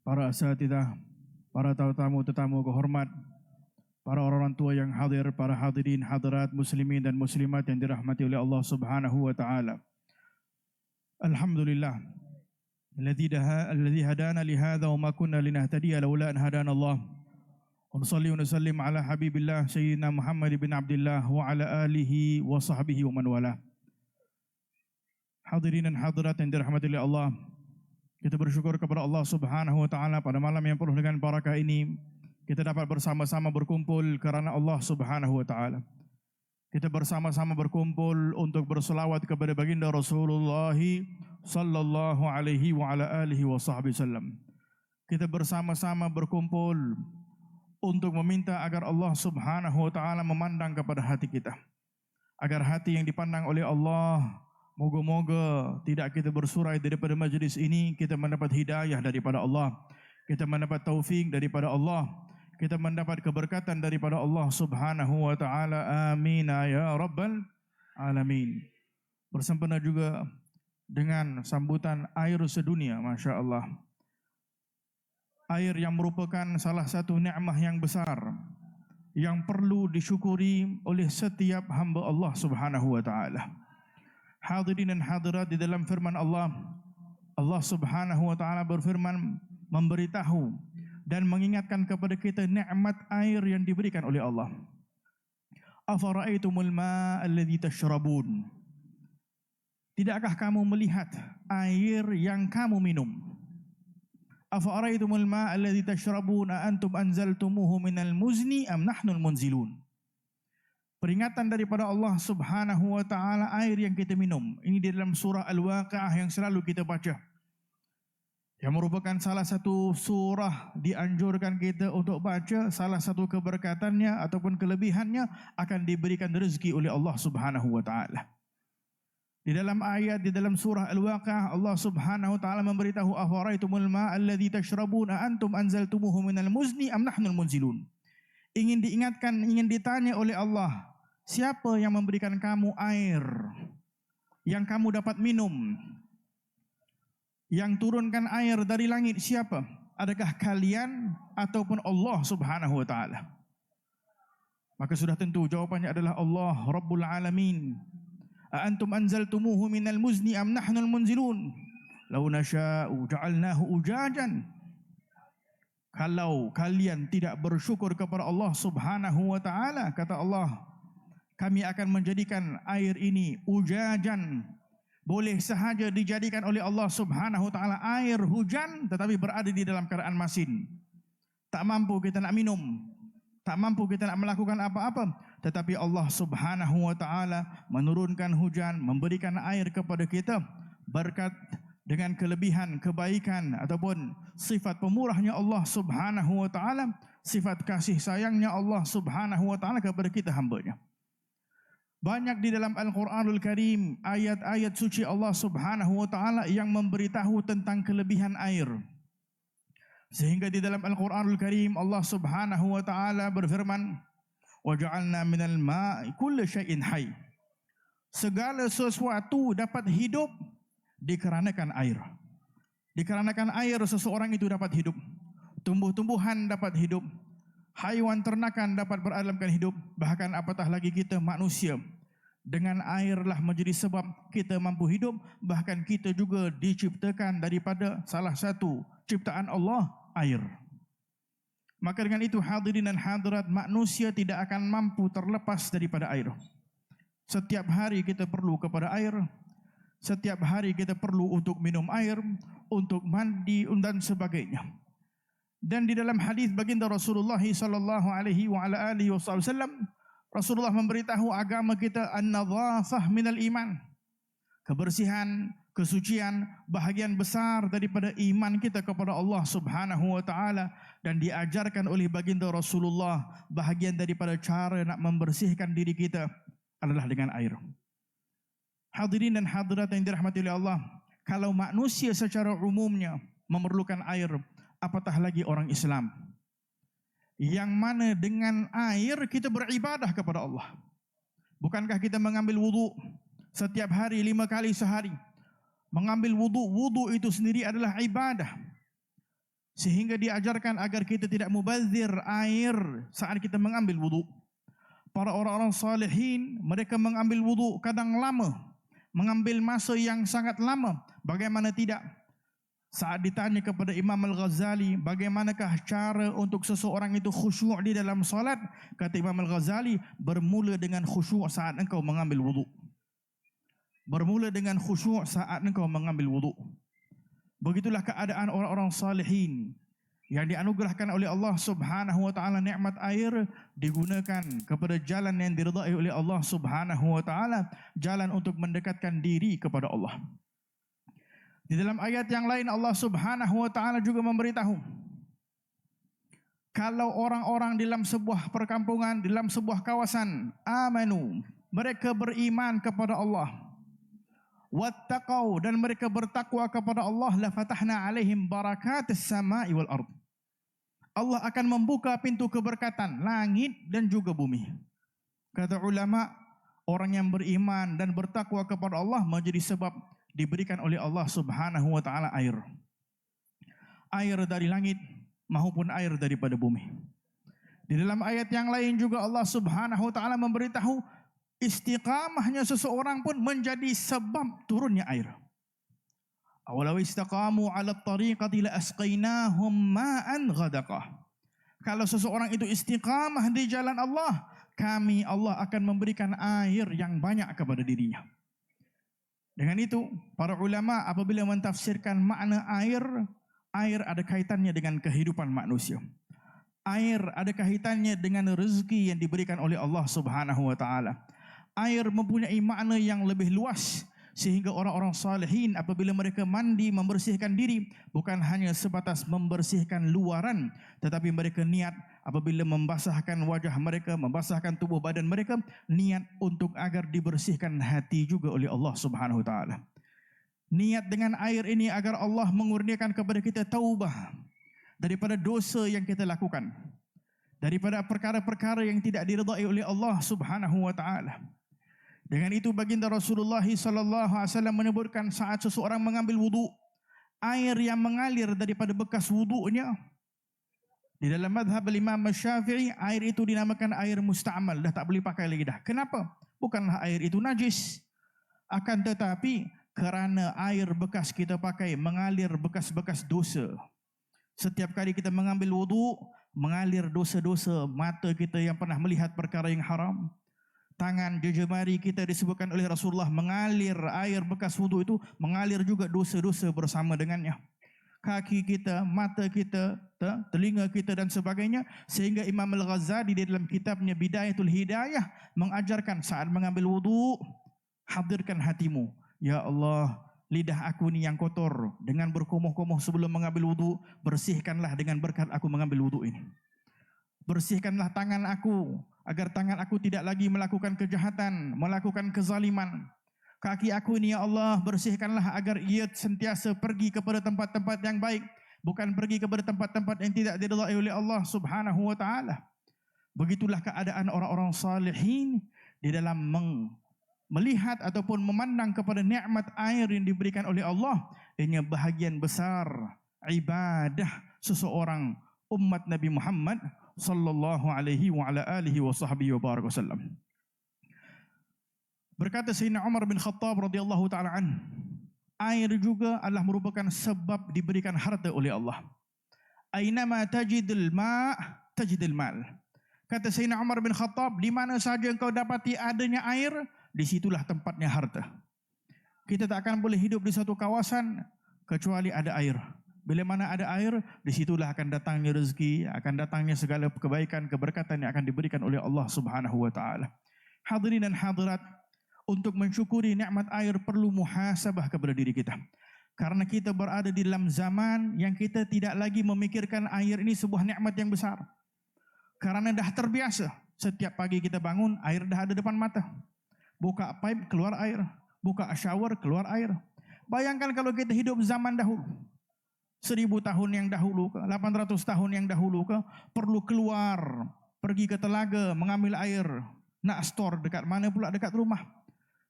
[SPEAKER 1] para asatidah, para tetamu kehormat, para orang tua yang hadir, para hadirin hadirat muslimin dan muslimat yang dirahmati oleh Allah Subhanahu wa taala. Alhamdulillah الذي هدانا لهذا وما كنا لنهتدي لولا أن هدانا الله ونصلي ونسلم على حبيب الله سيدنا محمد بن عبد الله وعلى آله وصحبه ومن والاه. Hadirin dan hadirat yang dirahmati oleh Allah, kita bersyukur kepada Allah Subhanahu wa taala pada malam yang penuh dengan barakah ini kita dapat bersama-sama berkumpul kerana Allah Subhanahu wa taala. Kita bersama-sama berkumpul untuk berselawat kepada baginda Rasulullah sallallahu alaihi wa ala alihi wasallam. Kita bersama-sama berkumpul untuk meminta agar Allah Subhanahu wa taala memandang kepada hati kita. Agar hati yang dipandang oleh Allah, moga-moga tidak kita bersurai daripada majlis ini, kita mendapat hidayah daripada Allah, kita mendapat taufik daripada Allah, kita mendapat keberkatan daripada Allah Subhanahu wa taala. Amin ya rabbal alamin. Bersempena juga dengan sambutan air sedunia, masya-Allah. Air yang merupakan salah satu nikmat yang besar yang perlu disyukuri oleh setiap hamba Allah Subhanahu wa taala. Hadirin dan hadirat, di dalam firman Allah, Allah Subhanahu wa taala berfirman memberitahu dan mengingatkan kepada kita nikmat air yang diberikan oleh Allah. Afara'aitumul ma'a alladhi tashrabun? Tidakkah kamu melihat air yang kamu minum? Afara'aitumul ma'a alladhi tashrabun a antum anzaltumuhu minal muzni am nahnul munzilun? Peringatan daripada Allah Subhanahu wa taala air yang kita minum. Ini di dalam surah Al-Waqiah yang selalu kita baca, yang merupakan salah satu surah dianjurkan kita untuk baca. Salah satu keberkatannya ataupun kelebihannya akan diberikan rezeki oleh Allah Subhanahu wa taala. Di dalam ayat di dalam surah Al-Waqiah, Allah Subhanahu wa taala memberitahu afara'aitumul ma'a alladhi tashrabun a antum anzaltumuhu minal muzni am nahnul munzilun? Ingin diingatkan, ingin ditanya oleh Allah, siapa yang memberikan kamu air yang kamu dapat minum? Yang turunkan air dari langit siapa? Adakah kalian ataupun Allah Subhanahu wa taala? Maka sudah tentu jawapannya adalah Allah Rabbul Alamin. A antum anzaltumuhu minal muzni am nahnul munzilun? Law nasha'u ja'alnahu ujajan. Kalau kalian tidak bersyukur kepada Allah Subhanahu wa taala, kata Allah, kami akan menjadikan air ini ujajan. Boleh sahaja dijadikan oleh Allah Subhanahu wa taala air hujan, tetapi berada di dalam keadaan masin. Tak mampu kita nak minum, tak mampu kita nak melakukan apa-apa, tetapi Allah Subhanahu wa taala menurunkan hujan, memberikan air kepada kita berkat dengan kelebihan kebaikan ataupun sifat pemurahnya Allah Subhanahu wa taala, sifat kasih sayangnya Allah Subhanahu wa taala kepada kita hamba-Nya. Banyak di dalam Al-Quranul Karim ayat-ayat suci Allah Subhanahu wa taala yang memberitahu tentang kelebihan air. Sehingga di dalam Al-Quranul Karim Allah Subhanahu wa taala berfirman, "Wa ja'alna minal ma'i kulli syai'in hayy." Segala sesuatu dapat hidup dikarenakan air. Dikarenakan air seseorang itu dapat hidup. Tumbuh-tumbuhan dapat hidup. Haiwan ternakan dapat beralamkan hidup. Bahkan apatah lagi kita manusia. Dengan airlah menjadi sebab kita mampu hidup. Bahkan kita juga diciptakan daripada salah satu ciptaan Allah, air. Maka dengan itu hadirin dan hadirat, manusia tidak akan mampu terlepas daripada air. Setiap hari kita perlu kepada air. Setiap hari kita perlu untuk minum air, untuk mandi dan sebagainya. Dan di dalam hadis baginda Rasulullah sallallahu alaihi wa ala alihi wasallam, Rasulullah memberitahu agama kita an-nadhafah minal iman. Kebersihan, kesucian bahagian besar daripada iman kita kepada Allah Subhanahu wa taala, dan diajarkan oleh baginda Rasulullah bahagian daripada cara nak membersihkan diri kita adalah dengan air. Hadirin dan hadirat yang dirahmati oleh Allah, kalau manusia secara umumnya memerlukan air, apatah lagi orang Islam, yang mana dengan air kita beribadah kepada Allah. Bukankah kita mengambil wudu setiap hari 5 kali sehari? Mengambil wudu itu sendiri adalah ibadah. Sehingga diajarkan agar kita tidak mubazir air saat kita mengambil wudu. Para orang-orang salihin, mereka mengambil wudu kadang lama, mengambil masa yang sangat lama. Bagaimana tidak? Saat ditanya kepada Imam Al-Ghazali, bagaimanakah cara untuk seseorang itu khusyuk di dalam solat? Kata Imam Al-Ghazali, bermula dengan khusyuk saat engkau mengambil wudu. Bermula dengan khusyuk saat engkau mengambil wudu. Begitulah keadaan orang-orang salihin yang dianugerahkan oleh Allah Subhanahu wa taala nikmat air, digunakan kepada jalan yang diridai oleh Allah Subhanahu wa taala, jalan untuk mendekatkan diri kepada Allah. Di dalam ayat yang lain Allah Subhanahu wa taala juga memberitahu, kalau orang-orang dalam sebuah perkampungan, dalam sebuah kawasan, amanu, mereka beriman kepada Allah, wattaqau, dan mereka bertakwa kepada Allah, la fatahna alaihim barakatis samai wal ard. Allah akan membuka pintu keberkatan langit dan juga bumi. Kata ulama, orang yang beriman dan bertakwa kepada Allah menjadi sebab diberikan oleh Allah Subhanahu wa taala air. Air dari langit maupun air daripada bumi. Di dalam ayat yang lain juga Allah Subhanahu wa taala memberitahu istiqamahnya seseorang pun menjadi sebab turunnya air. Awalau istaqamu 'ala at-tariqati la asqainahum ma'an ghadaqah. Kalau seseorang itu istiqamah di jalan Allah, kami Allah akan memberikan air yang banyak kepada dirinya. Dengan itu, para ulama apabila mentafsirkan makna air, air ada kaitannya dengan kehidupan manusia. Air ada kaitannya dengan rezeki yang diberikan oleh Allah Subhanahu wa taala. Air mempunyai makna yang lebih luas, sehingga orang-orang salihin apabila mereka mandi membersihkan diri, bukan hanya sebatas membersihkan luaran, tetapi mereka niat apabila membasahkan wajah mereka, membasahkan tubuh badan mereka, niat untuk agar dibersihkan hati juga oleh Allah Subhanahu wa taala. Niat dengan air ini agar Allah mengurniakan kepada kita taubah daripada dosa yang kita lakukan, daripada perkara-perkara yang tidak diridai oleh Allah Subhanahu wa taala. Dengan itu baginda Rasulullah sallallahu alaihi wasallam menyebutkan saat seseorang mengambil wudu, air yang mengalir daripada bekas wudunya, di dalam mazhab Imam Syafi'i, air itu dinamakan air musta'mal, dah tak boleh pakai lagi dah. Kenapa? Bukanlah air itu najis, akan tetapi kerana air bekas kita pakai mengalir bekas-bekas dosa. Setiap kali kita mengambil wudu, mengalir dosa-dosa, mata kita yang pernah melihat perkara yang haram, tangan jejemari kita disebutkan oleh Rasulullah mengalir air bekas wudu itu, mengalir juga dosa-dosa bersama dengannya. Kaki kita, mata kita, telinga kita dan sebagainya. Sehingga Imam Al-Ghazali di dalam kitabnya Bidayatul Hidayah mengajarkan saat mengambil wudu, hadirkan hatimu. Ya Allah, lidah aku ni yang kotor, dengan berkomoh-komoh sebelum mengambil wudu, bersihkanlah dengan berkat aku mengambil wudu ini. Bersihkanlah tangan aku, agar tangan aku tidak lagi melakukan kejahatan, melakukan kezaliman. Kaki aku ini ya Allah, bersihkanlah agar ia sentiasa pergi kepada tempat-tempat yang baik, bukan pergi kepada tempat-tempat yang tidak diridai oleh Allah Subhanahu wa taala. Begitulah keadaan orang-orang salihin di dalam melihat ataupun memandang kepada nikmat air yang diberikan oleh Allah. Ini bahagian besar ibadah seseorang umat Nabi Muhammad sallallahu alaihi wa ala alihi wa sahbihi wa baraka wasallam. Berkata Sayyidina Umar bin Khattab radhiyallahu taala an, air juga adalah merupakan sebab diberikan harta oleh Allah. Ainama tajidul ma' tajidul mal. Kata Sayyidina Umar bin Khattab, di mana saja engkau dapati adanya air, disitulah tempatnya harta. Kita tak akan boleh hidup di satu kawasan kecuali ada air. Bila mana ada air, disitulah akan datangnya rezeki, akan datangnya segala kebaikan, keberkatan yang akan diberikan oleh Allah Subhanahu wa taala. Hadirin dan hadirat, untuk mensyukuri nikmat air perlu muhasabah kepada diri kita. Karena kita berada di dalam zaman yang kita tidak lagi memikirkan air ini sebuah nikmat yang besar. Karena dah terbiasa, setiap pagi kita bangun, air dah ada depan mata. Buka pipe, keluar air. Buka shower, keluar air. Bayangkan kalau kita hidup zaman dahulu. 1000 tahun yang dahulu ke, 800 tahun yang dahulu ke, perlu keluar, pergi ke telaga, mengambil air, nak store dekat mana pula, dekat rumah.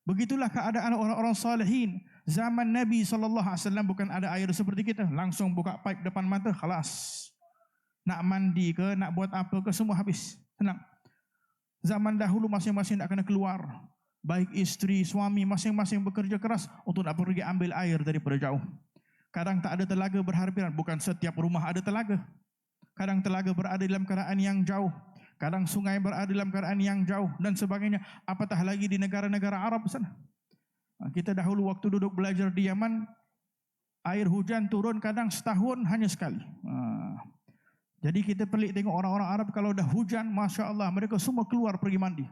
[SPEAKER 1] Begitulah keadaan orang-orang salihin. Zaman Nabi SAW bukan ada air seperti kita. Langsung buka pipe depan mata, khalas. Nak mandi ke, nak buat apa ke, semua habis. Senang. Zaman dahulu masing-masing nak kena keluar. Baik isteri, suami, masing-masing bekerja keras untuk nak pergi ambil air daripada jauh. Kadang tak ada telaga berhampiran, bukan setiap rumah ada telaga. Kadang telaga berada dalam keadaan yang jauh, kadang sungai berada dalam keadaan yang jauh dan sebagainya. Apatah lagi di negara-negara Arab sana. Kita dahulu waktu duduk belajar di Yaman, air hujan turun kadang setahun hanya sekali. Jadi kita pelik tengok orang-orang Arab kalau dah hujan, Masya Allah, mereka semua keluar pergi mandi.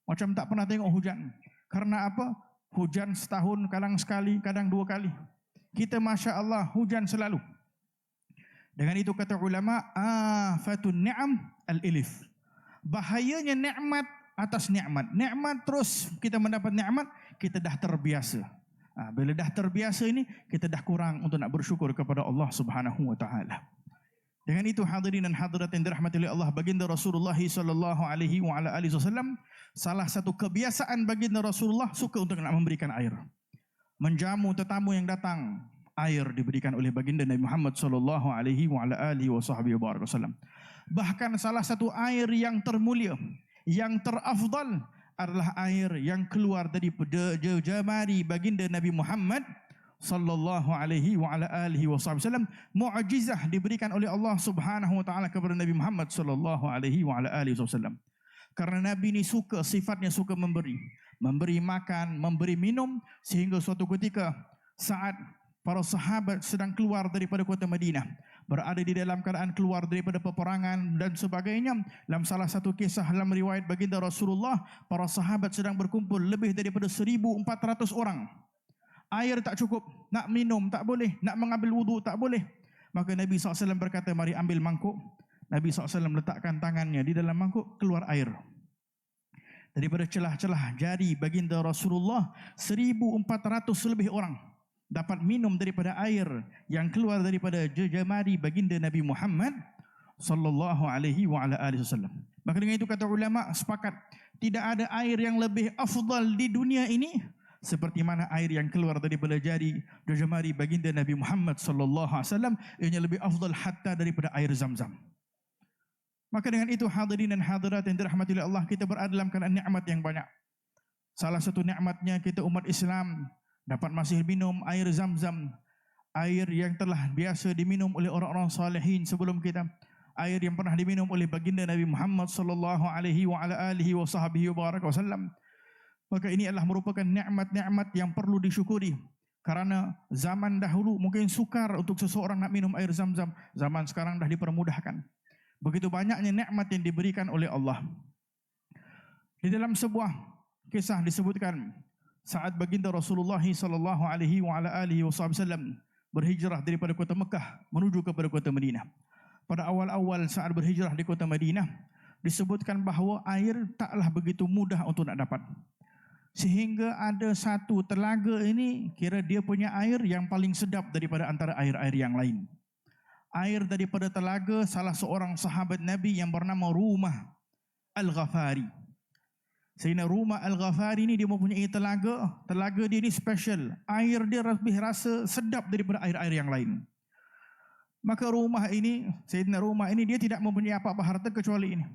[SPEAKER 1] Macam tak pernah tengok hujan. Karena apa? Hujan setahun, kadang sekali, kadang 2 kali. Kita Masya Allah, hujan selalu. Dengan itu kata ulama, afatun ni'am al-ilif. Bahayanya nikmat atas nikmat. Nikmat terus kita mendapat nikmat, kita dah terbiasa. Bila dah terbiasa ini, kita dah kurang untuk nak bersyukur kepada Allah Subhanahu wa taala. Dengan itu hadirin dan hadirat yang dirahmati oleh Allah, baginda Rasulullah sallallahu alaihi wa ala alihi wasallam, salah satu kebiasaan baginda Rasulullah suka untuk nak memberikan air. Menjamu tetamu yang datang, air diberikan oleh baginda Nabi Muhammad sallallahu alaihi wa ala alihi wasallam. Bahkan salah satu air yang termulia, yang terafdal adalah air yang keluar dari jemari baginda Nabi Muhammad sallallahu alaihi wa ala alihi wasallam. Mukjizah diberikan oleh Allah Subhanahu wa taala kepada Nabi Muhammad sallallahu alaihi wa ala alihi wasallam. Karena Nabi ini sifatnya suka memberi makan, memberi minum, sehingga suatu ketika saat para sahabat sedang keluar daripada kota Madinah, berada di dalam keadaan keluar daripada peperangan dan sebagainya. Dalam salah satu kisah dalam riwayat baginda Rasulullah, para sahabat sedang berkumpul lebih daripada 1,400 orang. Air tak cukup, nak minum tak boleh, nak mengambil wudu tak boleh. Maka Nabi SAW berkata, mari ambil mangkuk. Nabi SAW letakkan tangannya di dalam mangkuk, keluar air. Daripada celah-celah jari baginda Rasulullah, 1,400 lebih orang dapat minum daripada air yang keluar daripada jemari baginda Nabi Muhammad sallallahu alaihi wa ala alihi wasallam. Maka dengan itu kata ulama sepakat, tidak ada air yang lebih afdal di dunia ini seperti mana air yang keluar daripada jemari baginda Nabi Muhammad sallallahu alaihi wasallam. Ianya lebih afdal hatta daripada air Zam-Zam. Maka dengan itu hadirin dan hadirat yang dirahmati oleh Allah, kita berada dalam keadaan nikmat yang banyak. Salah satu nikmatnya kita umat Islam dapat masih minum air Zam-Zam, air yang telah biasa diminum oleh orang-orang salihin sebelum kita, air yang pernah diminum oleh baginda Nabi Muhammad sallallahu alaihi wa ala alihi wasallam. Maka ini adalah merupakan nikmat-nikmat yang perlu disyukuri. Karena zaman dahulu mungkin sukar untuk seseorang nak minum air Zam-Zam, zaman sekarang dah dipermudahkan. Begitu banyaknya nikmat yang diberikan oleh Allah. Di dalam sebuah kisah disebutkan, saat baginda Rasulullah sallallahu alaihi wa ala alihi wasallam berhijrah daripada kota Mekah menuju kepada kota Madinah. Pada awal-awal saat berhijrah di kota Madinah, disebutkan bahawa air taklah begitu mudah untuk nak dapat. Sehingga ada satu telaga ini, kira dia punya air yang paling sedap daripada antara air-air yang lain. Air daripada telaga salah seorang sahabat Nabi yang bernama Rumah Al-Ghafari. Sayyidina Rumah Al-Ghafari ni dia mempunyai telaga dia ni special. Air dia lebih rasa sedap daripada air-air yang lain. Maka Sayyidina Rumah ini dia tidak mempunyai apa-apa harta kecuali ini.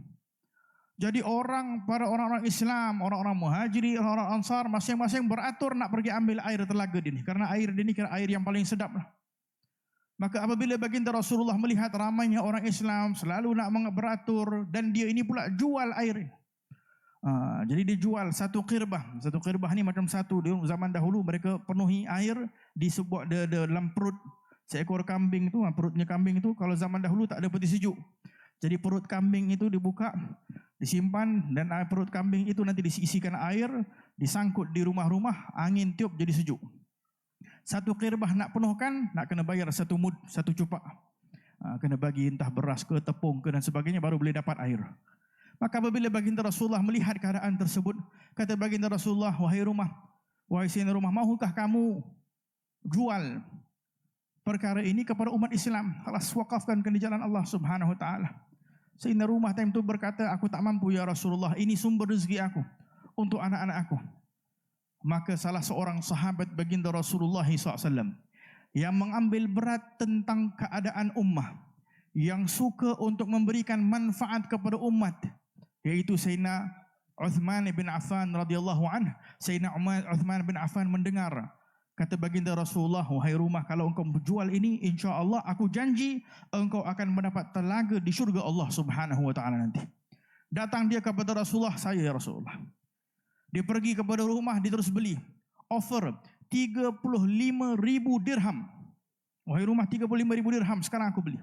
[SPEAKER 1] Jadi para orang-orang Islam, orang-orang Muhajirin, orang-orang Ansar masing-masing beratur nak pergi ambil air telaga dia ni, karena air dia ni kira air yang paling sedap. Maka apabila baginda Rasulullah melihat ramainya orang Islam selalu nak beratur dan dia ini pula jual air. Jadi dia jual satu qirbah. Satu qirbah ni macam satu. Di zaman dahulu mereka penuhi air di sebuah dalam perut seekor kambing itu. Perutnya kambing itu kalau zaman dahulu tak ada peti sejuk. Jadi perut kambing itu dibuka, disimpan, dan perut kambing itu nanti diisikan air, disangkut di rumah-rumah, angin tiup jadi sejuk. Satu qirbah nak penuhkan, nak kena bayar satu mud, satu cupak. Kena bagi entah beras ke, tepung ke dan sebagainya, baru boleh dapat air. Maka apabila baginda Rasulullah melihat keadaan tersebut, kata baginda Rasulullah, wahai Sayyidina Rumah, mahukah kamu jual perkara ini kepada umat Islam? Alas, wakafkan ke jalan Allah Subhanahu wa taala. Sayyidina Rumah time itu berkata, aku tak mampu ya Rasulullah, ini sumber rezeki aku untuk anak-anak aku. Maka salah seorang sahabat baginda Rasulullah SAW yang mengambil berat tentang keadaan ummah, yang suka untuk memberikan manfaat kepada umat, yaitu Sayyidina Uthman bin Affan radhiyallahu anhu. Sayyidina Uthman bin Affan mendengar Kata baginda Rasulullah, wahai rumah, kalau engkau jual ini, insya-Allah aku janji engkau akan mendapat telaga di syurga Allah Subhanahu wa taala nanti. Datang dia kepada Rasulullah, saya ya Rasulullah. Dia pergi kepada rumah, dia terus beli. Offer 35.000 dirham. Wahai rumah, 35.000 dirham, sekarang aku beli.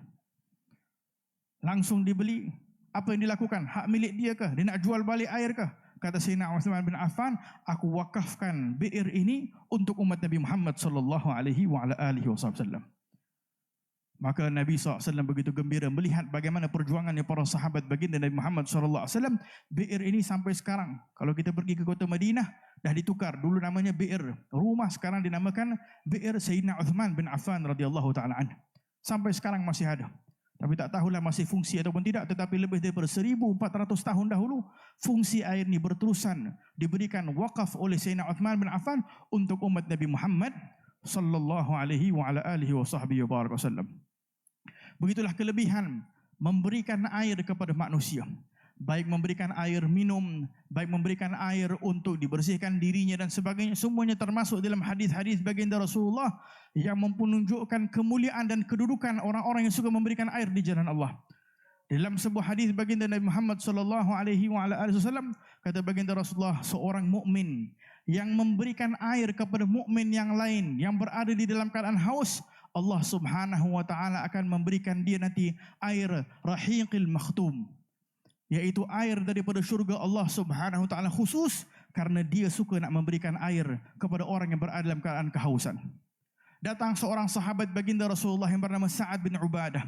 [SPEAKER 1] Langsung dibeli. Apa yang dilakukan? Hak milik dia kah? Dia nak jual balik air kah? Kata Sayyidina Uthman bin Affan, aku wakafkan bi'ir ini untuk umat Nabi Muhammad sallallahu alaihi wasallam. Maka Nabi SAW begitu gembira melihat bagaimana perjuangannya para sahabat baginda Nabi Muhammad sallallahu alaihi wasallam. Bi'ir ini sampai sekarang, kalau kita pergi ke kota Madinah, dah ditukar. Dulu namanya bi'ir rumah, sekarang dinamakan bi'ir Sayyidina Uthman bin Affan radhiyallahu taala anhu. Sampai sekarang masih ada. Tapi tak tahulah masih fungsi ataupun tidak. Tetapi lebih daripada 1400 tahun dahulu, fungsi air ini berterusan diberikan wakaf oleh Sayyidina Uthman bin Affan untuk umat Nabi Muhammad sallallahu alaihi wasallam. Begitulah kelebihan memberikan air kepada manusia. Baik memberikan air minum, baik memberikan air untuk dibersihkan dirinya dan sebagainya. Semuanya termasuk dalam hadis-hadis baginda Rasulullah yang menunjukkan kemuliaan dan kedudukan orang-orang yang suka memberikan air di jalan Allah. Dalam sebuah hadis baginda Nabi Muhammad sallallahu alaihi wasallam, kata baginda Rasulullah, seorang mukmin yang memberikan air kepada mukmin yang lain yang berada di dalam keadaan haus, Allah Subhanahu wa taala akan memberikan dia nanti air rahiqil makhtum, yaitu air daripada syurga Allah Subhanahu wa taala, khusus karena dia suka nak memberikan air kepada orang yang berada dalam keadaan kehausan. Datang seorang sahabat baginda Rasulullah yang bernama Sa'ad bin Ubadah.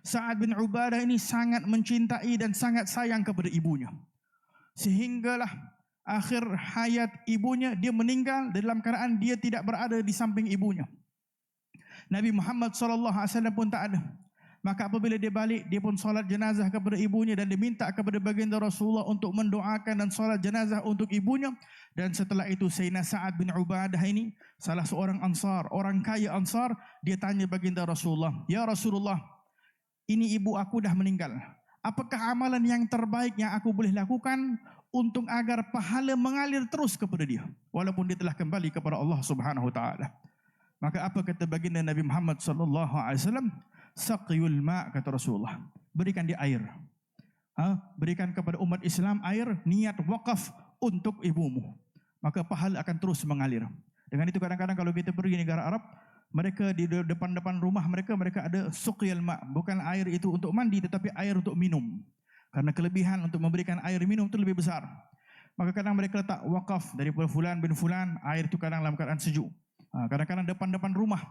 [SPEAKER 1] Sa'ad bin Ubadah ini sangat mencintai dan sangat sayang kepada ibunya. Sehinggalah akhir hayat ibunya, dia meninggal dalam keadaan dia tidak berada di samping ibunya. Nabi Muhammad SAW pun tak ada. Maka apabila dia balik, dia pun solat jenazah kepada ibunya dan diminta kepada baginda Rasulullah untuk mendoakan dan solat jenazah untuk ibunya. Dan setelah itu Sayyidina Sa'ad bin Ubadah ini, salah seorang Ansar, orang kaya Ansar, dia tanya baginda Rasulullah, ya Rasulullah, ini ibu aku dah meninggal. Apakah amalan yang terbaik yang aku boleh lakukan untuk agar pahala mengalir terus kepada dia, walaupun dia telah kembali kepada Allah Subhanahu wa taala? Maka apa kata baginda Nabi Muhammad sallallahu alaihi wasallam? Saqiyul ma', kata Rasulullah, berikan dia air. Berikan kepada umat Islam air, niat wakaf untuk ibumu, maka pahala akan terus mengalir. Dengan itu kadang-kadang kalau kita pergi negara Arab, mereka di depan-depan rumah mereka ada suqiyal ma', bukan air itu untuk mandi tetapi air untuk minum. Karena kelebihan untuk memberikan air minum itu lebih besar. Maka kadang mereka letak wakaf daripada fulan bin fulan, air itu kadang dalam keadaan sejuk. Kadang-kadang depan-depan rumah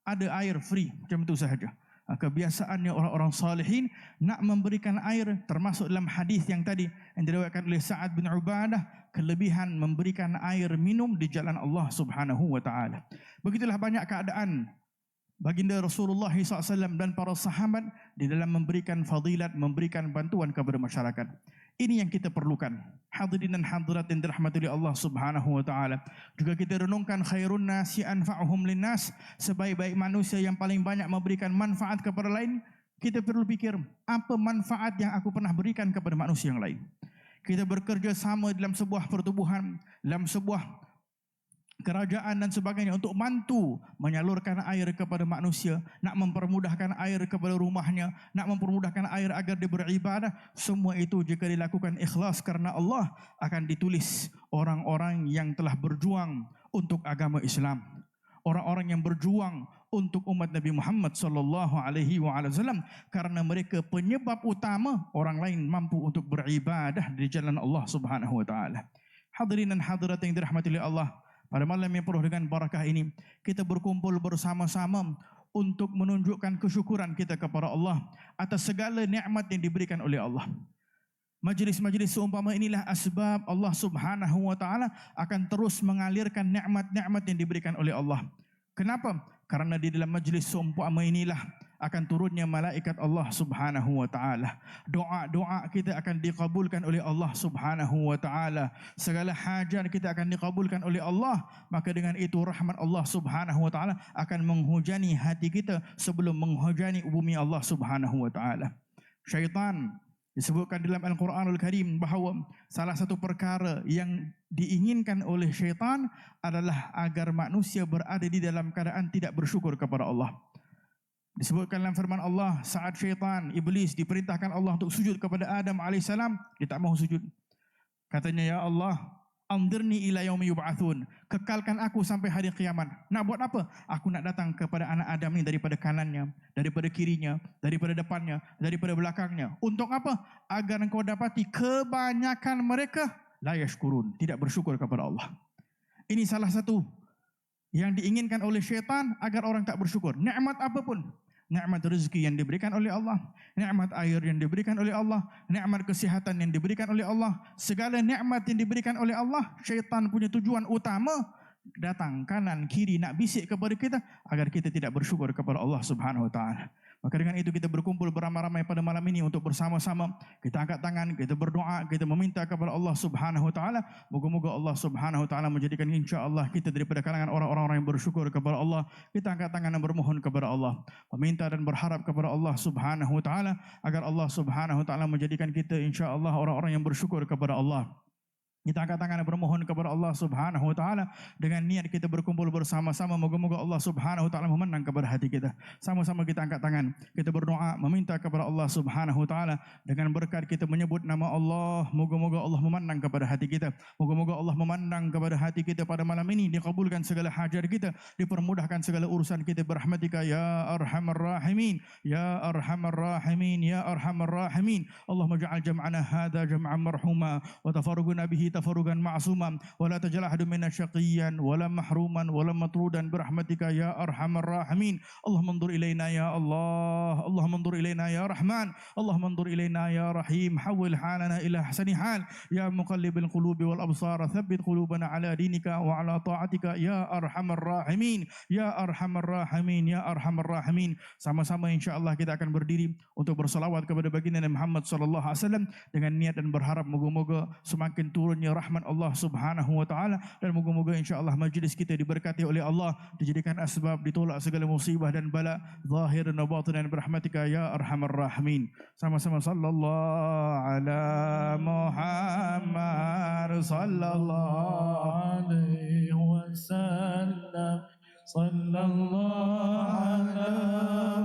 [SPEAKER 1] ada air free, macam itu sahaja. Kebiasaannya orang-orang salihin nak memberikan air, termasuk dalam hadis yang tadi yang diriwayatkan oleh Sa'ad bin Ubadah, kelebihan memberikan air minum di jalan Allah Subhanahu wa taala. Begitulah banyak keadaan baginda Rasulullah SAW dan para sahabat di dalam memberikan fadilat, memberikan bantuan kepada masyarakat. Ini yang kita perlukan. Hadirin dan hadirat yang dirahmati oleh Allah Subhanahu wa taala. Juga kita renungkan khairun nasi anfa'uhum linnas, sebaik-baik manusia yang paling banyak memberikan manfaat kepada lain. Kita perlu fikir, apa manfaat yang aku pernah berikan kepada manusia yang lain? Kita bekerja sama dalam sebuah pertubuhan, dalam sebuah kerajaan dan sebagainya untuk bantu menyalurkan air kepada manusia, nak mempermudahkan air kepada rumahnya, nak mempermudahkan air agar dia beribadah. Semua itu jika dilakukan ikhlas karena Allah, akan ditulis orang-orang yang telah berjuang untuk agama Islam, orang-orang yang berjuang untuk umat Nabi Muhammad sallallahu alaihi wasallam, karena mereka penyebab utama orang lain mampu untuk beribadah di jalan Allah Subhanahu wa taala. Hadirin dan hadirat yang dirahmati oleh Allah, pada malam yang penuh dengan barakah ini, kita berkumpul bersama-sama untuk menunjukkan kesyukuran kita kepada Allah atas segala nikmat yang diberikan oleh Allah. Majlis-majlis seumpama inilah asbab Allah Subhanahu wa taala akan terus mengalirkan nikmat-nikmat yang diberikan oleh Allah. Kenapa? Karena di dalam majlis seumpama inilah akan turunnya malaikat Allah Subhanahu wa taala. Doa-doa kita akan dikabulkan oleh Allah Subhanahu wa taala. Segala hajat kita akan dikabulkan oleh Allah. Maka dengan itu rahmat Allah Subhanahu wa taala akan menghujani hati kita sebelum menghujani bumi Allah Subhanahu wa taala. Syaitan Disebutkan dalam Al-Quranul Karim bahawa salah satu perkara yang diinginkan oleh syaitan adalah agar manusia berada di dalam keadaan tidak bersyukur kepada Allah. Disebutkan dalam firman Allah, saat syaitan, iblis diperintahkan Allah untuk sujud kepada Adam AS, dia tak mahu sujud. Katanya, ya Allah, anzirni ila yaumi yub'atsun, kekalkan aku sampai hari kiamat. Nak buat apa? Aku nak datang kepada anak Adam ni daripada kanannya, daripada kirinya, daripada depannya, daripada belakangnya. Untuk apa? Agar engkau dapati kebanyakan mereka la yashkurun, tidak bersyukur kepada Allah. Ini salah satu yang diinginkan oleh syaitan agar orang tak bersyukur. Nikmat apapun, nikmat rezeki yang diberikan oleh Allah, nikmat air yang diberikan oleh Allah, nikmat kesihatan yang diberikan oleh Allah, segala nikmat yang diberikan oleh Allah, syaitan punya tujuan utama datang kanan kiri nak bisik kepada kita agar kita tidak bersyukur kepada Allah Subhanahu Wa Taala. Maka dengan itu kita berkumpul beramai-ramai pada malam ini untuk bersama-sama kita angkat tangan, kita berdoa, kita meminta kepada Allah Subhanahu Wa Taala. Moga-moga Allah Subhanahu Wa Taala menjadikan insya-Allah kita daripada kalangan orang-orang yang bersyukur kepada Allah. Kita angkat tangan dan bermohon kepada Allah, meminta dan berharap kepada Allah Subhanahu Wa Taala agar Allah Subhanahu Wa Taala menjadikan kita insya-Allah orang-orang yang bersyukur kepada Allah. Kita angkat tangan dan bermohon kepada Allah Subhanahu Wa Taala dengan niat kita berkumpul bersama-sama. Moga-moga Allah Subhanahu Wa Taala memenang kepada hati kita. Sama-sama kita angkat tangan, kita berdoa meminta kepada Allah Subhanahu Wa Taala dengan berkat kita menyebut nama Allah. Moga-moga Allah memenang kepada hati kita. Moga-moga Allah memandang kepada hati kita pada malam ini, dikabulkan segala hajat kita, dipermudahkan segala urusan kita berahmatika ya arhamar rahimin, ya arhamar rahimin, ya arhamar rahimin. Allahumma ja'al jam'ana hadza jam'an marhuma wa tafarruquna bihi tafarrugan ma'suman wa la taj'al ahadan minna syaqiyyan wa la mahruman wa la matrudan birahmatika ya arhamar rahimin. Allahumma anzur ilaina ya Allah, Allahumma anzur ilaina ya Rahman, Allahumma anzur ilaina ya Rahim, hawil halana ila ahsani hal ya muqallibal qulubi wal absar, thabbit qulubana ala dinika wa ala ta'atika ya arhamar rahimin, ya arhamar rahimin, ya arhamar rahimin. Sama-sama insya-Allah kita akan berdiri untuk bersalawat kepada baginda Nabi Muhammad sallallahu alaihi wasallam dengan niat dan berharap moga-moga semakin turun rahmat Allah Subhanahu Wa Taala dan moga-moga insya-Allah majlis kita diberkati oleh Allah, dijadikan asbab ditolak segala musibah dan bala zahir dan batin dan berahmatika ya arhamar rahimin. Sama-sama sallallahu ala Muhammad sallallahu alaihi wasallam, sallallahu ala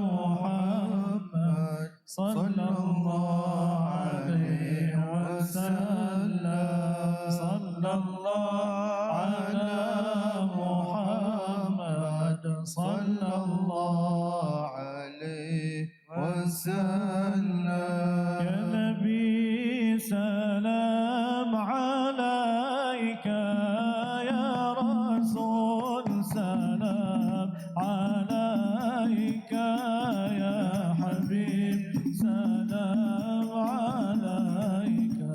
[SPEAKER 1] Muhammad sallallahu alaihi wasallam, sallallahu ala Muhammad sallallahu alaihi wasallam. Ya Nabi salam alaika, ya Rasul salam alaika, ya Habib salam alaika,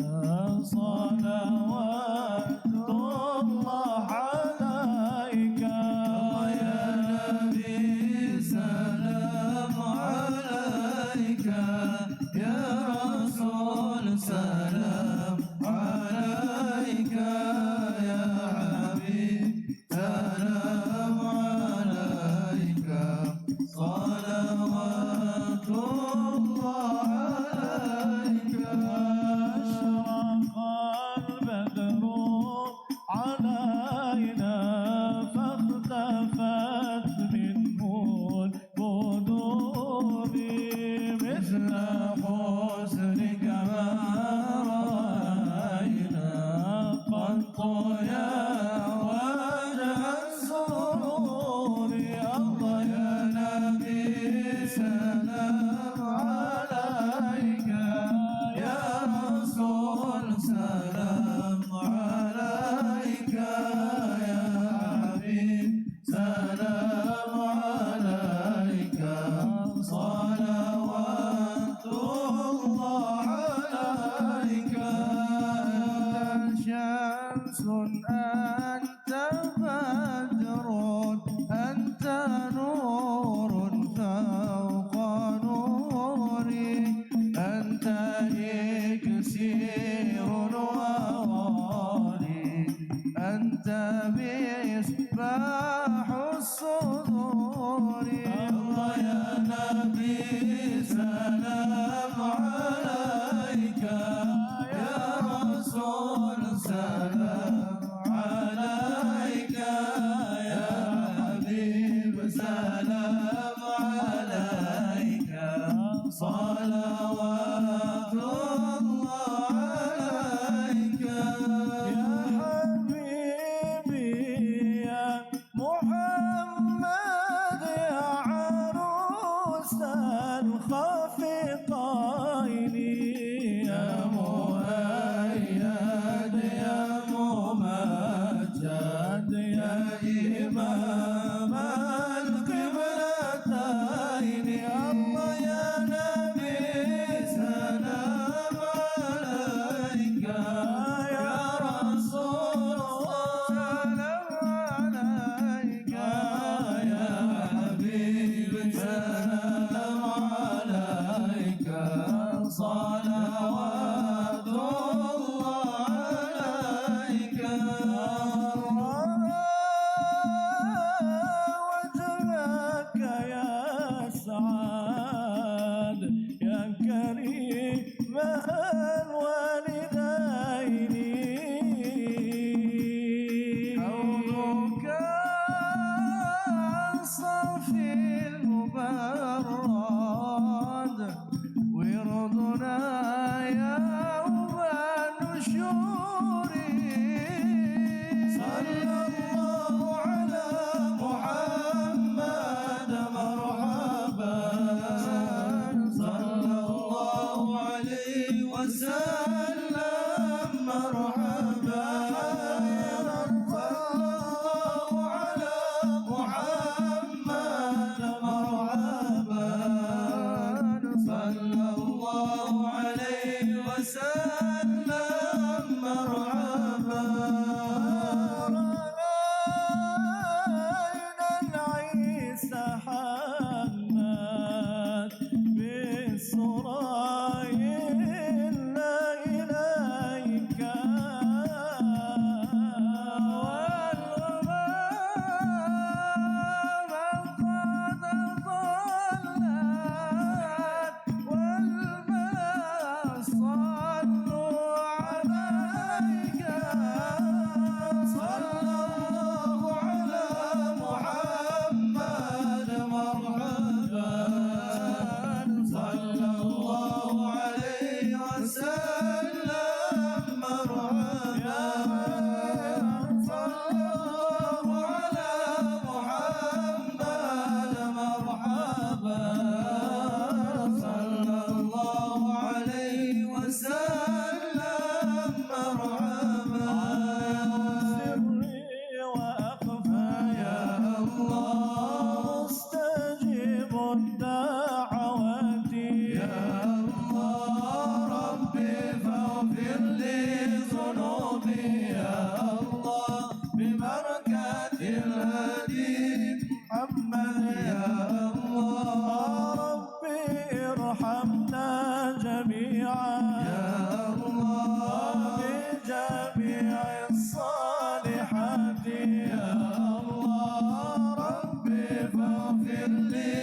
[SPEAKER 1] salawat
[SPEAKER 3] Allah ya Nabi salam alaika. صلوات الله عليك
[SPEAKER 2] وجهك يا سعاد يا كريم الوالدين
[SPEAKER 3] حوضك الصافي المبرد وردنا يوم النشور صلى الله على محمد مرحبا صلى الله عليه وسلم مرحبا صلى الله على محمد مرحبا صلى الله عليه وسلم مرحبا
[SPEAKER 2] رأينا عيسى حماد بالسرايا إلا إليك والغمام قد ضلت والماء صلوا عليك
[SPEAKER 3] صلى الله على محمد مرحبا صلى الله عليه وسلم مرحبا صلى الله على محمد مرحبا صلى الله عليه وسلم مرحبا
[SPEAKER 2] سري وأخفى
[SPEAKER 3] يا الله
[SPEAKER 2] مستجيب الدعوات
[SPEAKER 3] يا الله ربي فاغفر لي ذنوبي يا الله ببركة الهدي محمد يا الله
[SPEAKER 2] ربي ارحمنا جميعا
[SPEAKER 3] يا الله
[SPEAKER 2] بجميع الصالحات
[SPEAKER 3] يا الله ربي فاغفر لي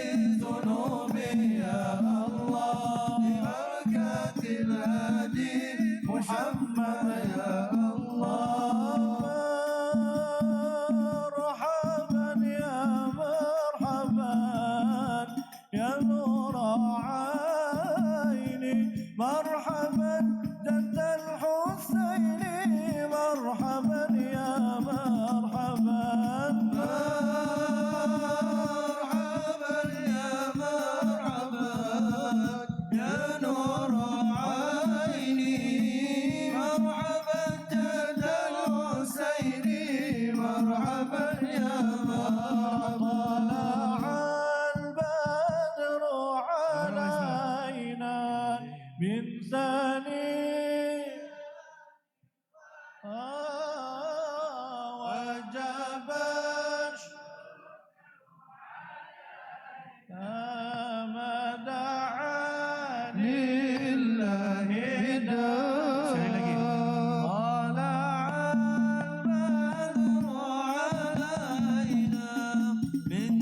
[SPEAKER 3] ذنوبي يا الله ببركة الهادي محمد يا الله
[SPEAKER 2] مرحبا يا مرحبا يا نور عيني مرحبا جد الحسين مرحبا يا مرحبا
[SPEAKER 3] مرحبا يا مرحبا يا نور عيني مرحبا جد الحسين مرحبا يا مرحبا
[SPEAKER 2] طلع البدر علينا من ثاني وجب كما دعاني
[SPEAKER 3] لله طلع البدر علينا من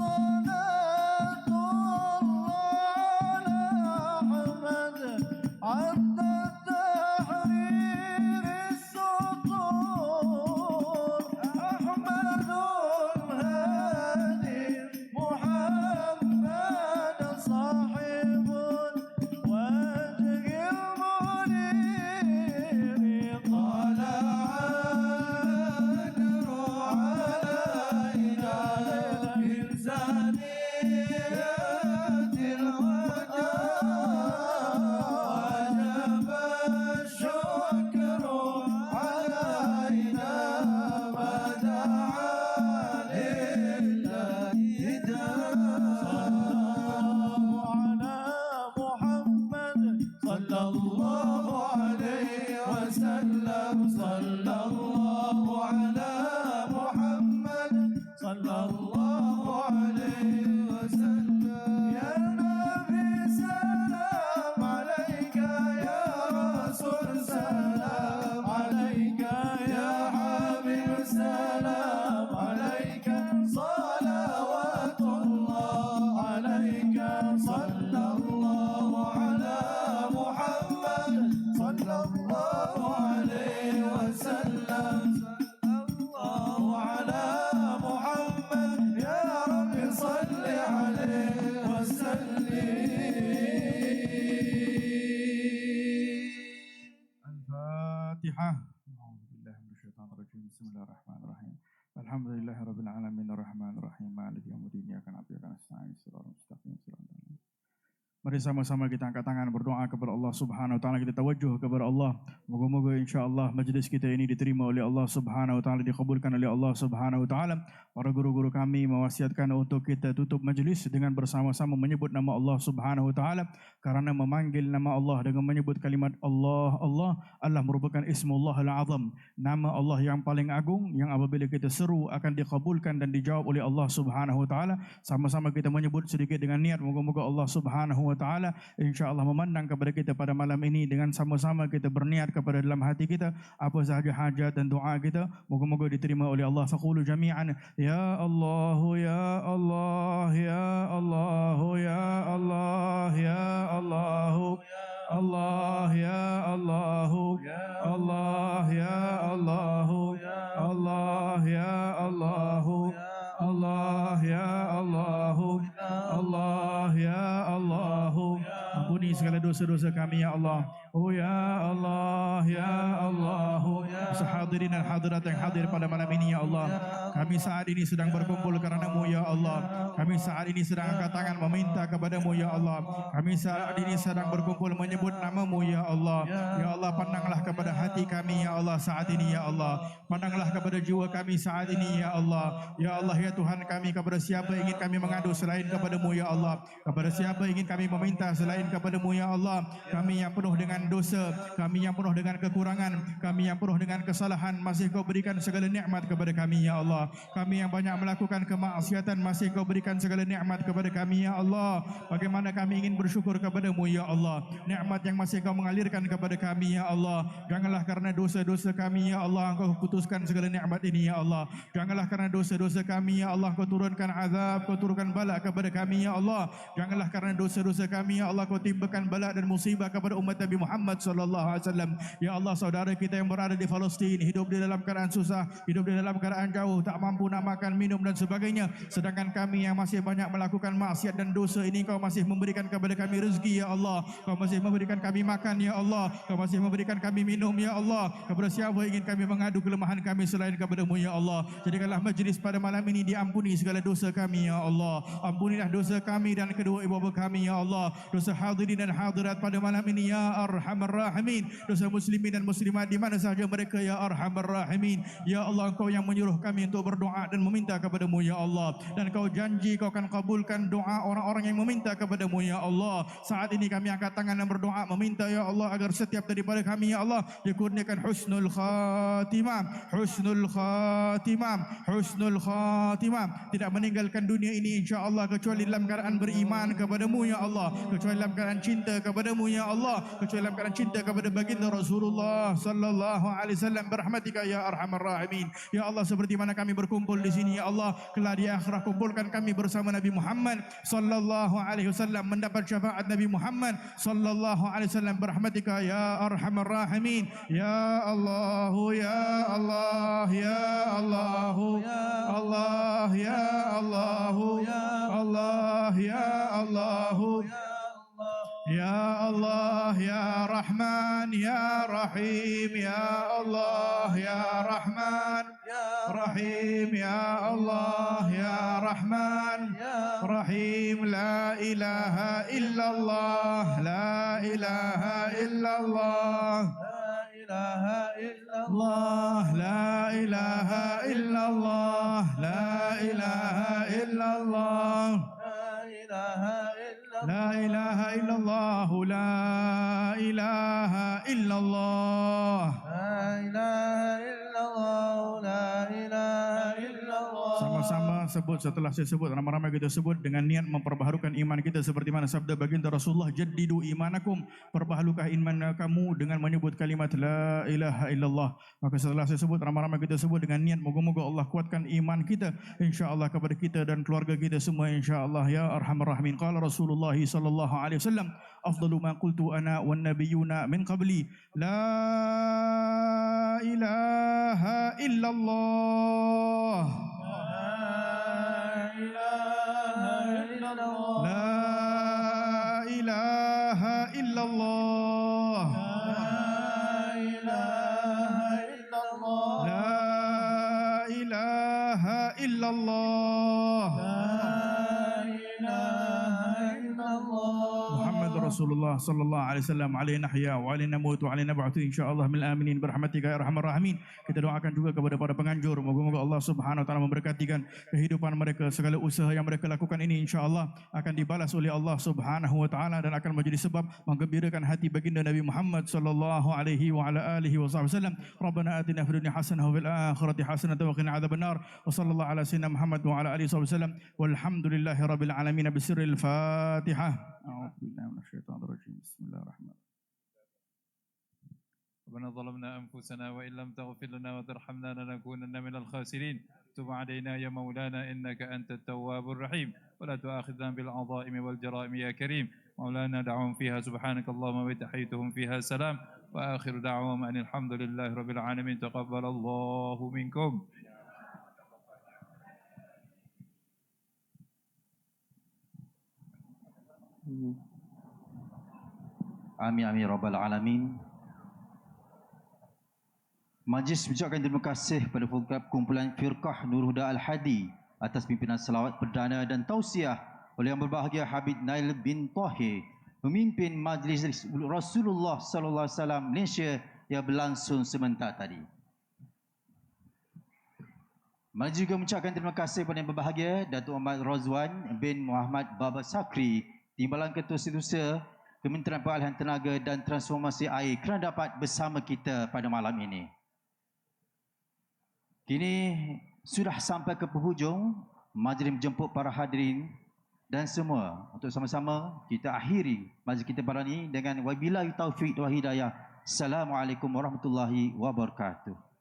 [SPEAKER 2] وصلاة الله
[SPEAKER 1] Bismillahirrahmanirrahim. Alhamdulillahirabbil alamin arrahmanir rahim maliki yaumiddin iyyaka na'budu wa iyyaka nasta'in shiratal mustaqim shiratal ladzina. Mari sama-sama kita angkat tangan berdoa kepada Allah Subhanahu wa taala, kita tawajjuh kepada Allah. Moga-moga insya-Allah majlis kita ini diterima oleh Allah Subhanahu wa taala, dikabulkan oleh Allah Subhanahu wa taala. Para guru-guru kami mewasiatkan untuk kita tutup majlis dengan bersama-sama menyebut nama Allah Subhanahu wa taala, karena memanggil nama Allah dengan menyebut kalimat Allah, Allah merupakan Ismullahil Azam, nama Allah yang paling agung yang apabila kita seru akan dikabulkan dan dijawab oleh Allah Subhanahu wa taala. Sama-sama kita menyebut sedikit dengan niat moga-moga Allah Subhanahu wa taala insya-Allah memandang kepada kita pada malam ini, dengan sama-sama kita berniat kepada dalam hati kita apa sahaja hajat dan doa kita, moga-moga diterima oleh Allah. Faqulu jami'an ya Allah ya Allah ya Allah ya Allah ya Allah Allah ya Allah Allah ya Allah Allah ya Allah Allah ya Allah Allah ya Allah. Ampuni segala dosa-dosa kami ya Allah. Oh ya Allah ya Allah. Sehadirin dan hadirat yang hadir pada malam ini ya Allah, kami saat ini sedang berkumpul karena-Mu ya Allah. Kami saat ini sedang angkat tangan meminta kepada-Mu ya Allah. Kami saat ini sedang berkumpul menyebut nama-Mu ya Allah. Ya Allah, pandanglah kepada hati kami ya Allah saat ini ya Allah. Pandanglah kepada jiwa kami saat ini ya Allah. Ya Allah ya Tuhan kami, kepada siapa ingin kami mengadu selain kepada-Mu ya Allah, kepada siapa ingin kami meminta selain kepada-Mu ya Allah. Kami yang penuh dengan dosa, kami yang penuh dengan kekurangan, kami yang penuh dengan kesalahan, masih Kau berikan segala nikmat kepada kami ya Allah. Kami yang banyak melakukan kemaksiatan, masih Kau berikan segala nikmat kepada kami ya Allah. Bagaimana kami ingin bersyukur kepada-Mu ya Allah, nikmat yang masih Kau mengalirkan kepada kami ya Allah. Janganlah karena dosa-dosa kami ya Allah Engkau putuskan segala nikmat ini ya Allah. Janganlah karena dosa-dosa kami ya Allah Kau turunkan azab, Kau turunkan bala kepada kami ya Allah. Janganlah karena dosa-dosa kami ya Allah Kau timpakan bala dan musibah kepada umat Nabi Muhammad sallallahu alaihi wasallam. Ya Allah, saudara kita yang berada di Palestin, hidup di dalam keadaan susah, hidup di dalam keadaan jauh, tak mampu nak makan, minum dan sebagainya. Sedangkan kami yang masih banyak melakukan maksiat dan dosa ini, Kau masih memberikan kepada kami rezeki ya Allah. Kau masih memberikan kami makan ya Allah. Kau masih memberikan kami minum ya Allah. Kepada siapa ingin kami mengadu kelemahan kami selain kepada-Mu ya Allah. Jadikanlah majlis pada malam ini diampuni segala dosa kami ya Allah. Ampunilah dosa kami dan kedua ibu bapa kami ya Allah. Dosa hadirin dan hadirat pada malam ini ya Arhamar Rahimin. Dosa muslimin dan muslimat di mana sahaja mereka ya Arhamar Rahimin. Ya Allah, Engkau yang menyuruh kami untuk berdoa dan meminta kepada-Mu ya Allah. Dan Kau janji Kau akan kabulkan doa orang-orang yang meminta kepada-Mu ya Allah. Saat ini kami angkat tangan dan berdoa meminta ya Allah agar setiap daripada kami ya Allah dikurniakan husnul khatimah, husnul khatimah, husnul khatimah. Tidak meninggalkan dunia ini insya-Allah kecuali dalam keadaan beriman kepada-Mu ya Allah, kecuali dalam keadaan cinta kepada-Mu ya Allah, kecuali dalam keadaan cinta kepada baginda Rasulullah sallallahu alaihi wasallam. Berahmatika ya Arhamar Rahimin. Ya Allah, seperti mana kami berkumpul di sini ya Allah, kelak di akhirat kumpulkan kami bersama Nabi Muhammad sallallahu alaihi wasallam, mendapat syafaat Nabi Muhammad sallallahu alaihi wasallam. Berahmatika ya Arhamar Rahimin. Ya Allah ya Allah ya Allah Allah ya Allah Allah ya Allah Ya Allah ya Rahman ya Rahim ya Allah ya Rahman ya Rahim ya Allah ya Rahman ya Rahim. La ilaha illallah, la ilaha illallah, la ilaha illallah, la ilaha illallah, la ilaha illallah, la ilaha illallah, la ilaha illallah, la ilaha illallah, la ilaha illallah. Sama-sama sebut setelah saya sebut, ramai-ramai kita sebut dengan niat memperbaharukan iman kita seperti mana sabda baginda Rasulullah, jaddidu imanakum, perbaharukah iman kamu dengan menyebut kalimat la ilaha illallah. Maka setelah saya sebut, ramai-ramai kita sebut dengan niat moga-moga Allah kuatkan iman kita insya-Allah kepada kita dan keluarga kita semua insya-Allah ya Arhamar Rahimin. Qala Rasulullah sallallahu alaihi wasallam, afdalu ma qultu ana wan nabiyyuna min qabli, la ilaha illallah, la ilaha illallah, la illallah. محمد رسول الله صلى الله عليه وسلم. علينا نحيا وعلينا نموت وعلينا نبعث insyaallah min aminin berahmatika ya arhamar rahimin. Kita doakan juga kepada para penganjur, moga-moga Allah Subhanahu wa taala memberkatikan kehidupan mereka, segala usaha yang mereka lakukan ini insyaallah akan dibalas oleh Allah Subhanahu wa taala dan akan menjadi sebab menggembirakan hati baginda Nabi Muhammad sallallahu alaihi wa ala alihi wasallam. Rabbana atina fid dunya hasanah wa fil akhirati hasanah wa qina adzabannar. Wa sallallahu ala sayyidina Muhammad wa ala alihi wasallam. Walhamdulillahi rabbil alamin. Bisirril Fatihah. أعوذ بالله من الشيطان الرجيم. بسم الله الرحمن الرحيم.
[SPEAKER 4] ربنا ظلمنا أنفسنا وإن لم تغفر لنا وترحمنا لنكونن من الخاسرين. تب علينا يا مولانا إنك أنت التواب الرحيم ولا تؤاخذنا بالعظائم والجرائم يا كريم. مولانا دعوهم فيها سبحانك اللهم وتحيتهم فيها سلام وآخر دعوهم أن الحمد لله رب العالمين. تقبل الله منكم.
[SPEAKER 5] Amin amin rabbal alamin. Majlis mengucapkan terima kasih kepada kumpulan Firqah Nur Huda Al-Hadi atas pimpinan selawat perdana dan tausiah oleh Yang Berbahagia Habib Nail bin Tahir, memimpin majlis Rasulullah sallallahu alaihi wasallam Malaysia yang berlangsung sebentar tadi. Majlis juga mengucapkan terima kasih kepada Yang Berbahagia Datuk Ahmad Rozwan bin Muhammad Baba Sakri, Timbalan Ketua Setiausaha Kementerian Peralihan Tenaga dan Transformasi Air kerana dapat bersama kita pada malam ini. Kini sudah sampai ke penghujung majlis menjemput para hadirin dan semua untuk sama-sama kita akhiri majlis kita pada ini dengan wabillahi taufiq wa hidayah. Assalamualaikum warahmatullahi wabarakatuh.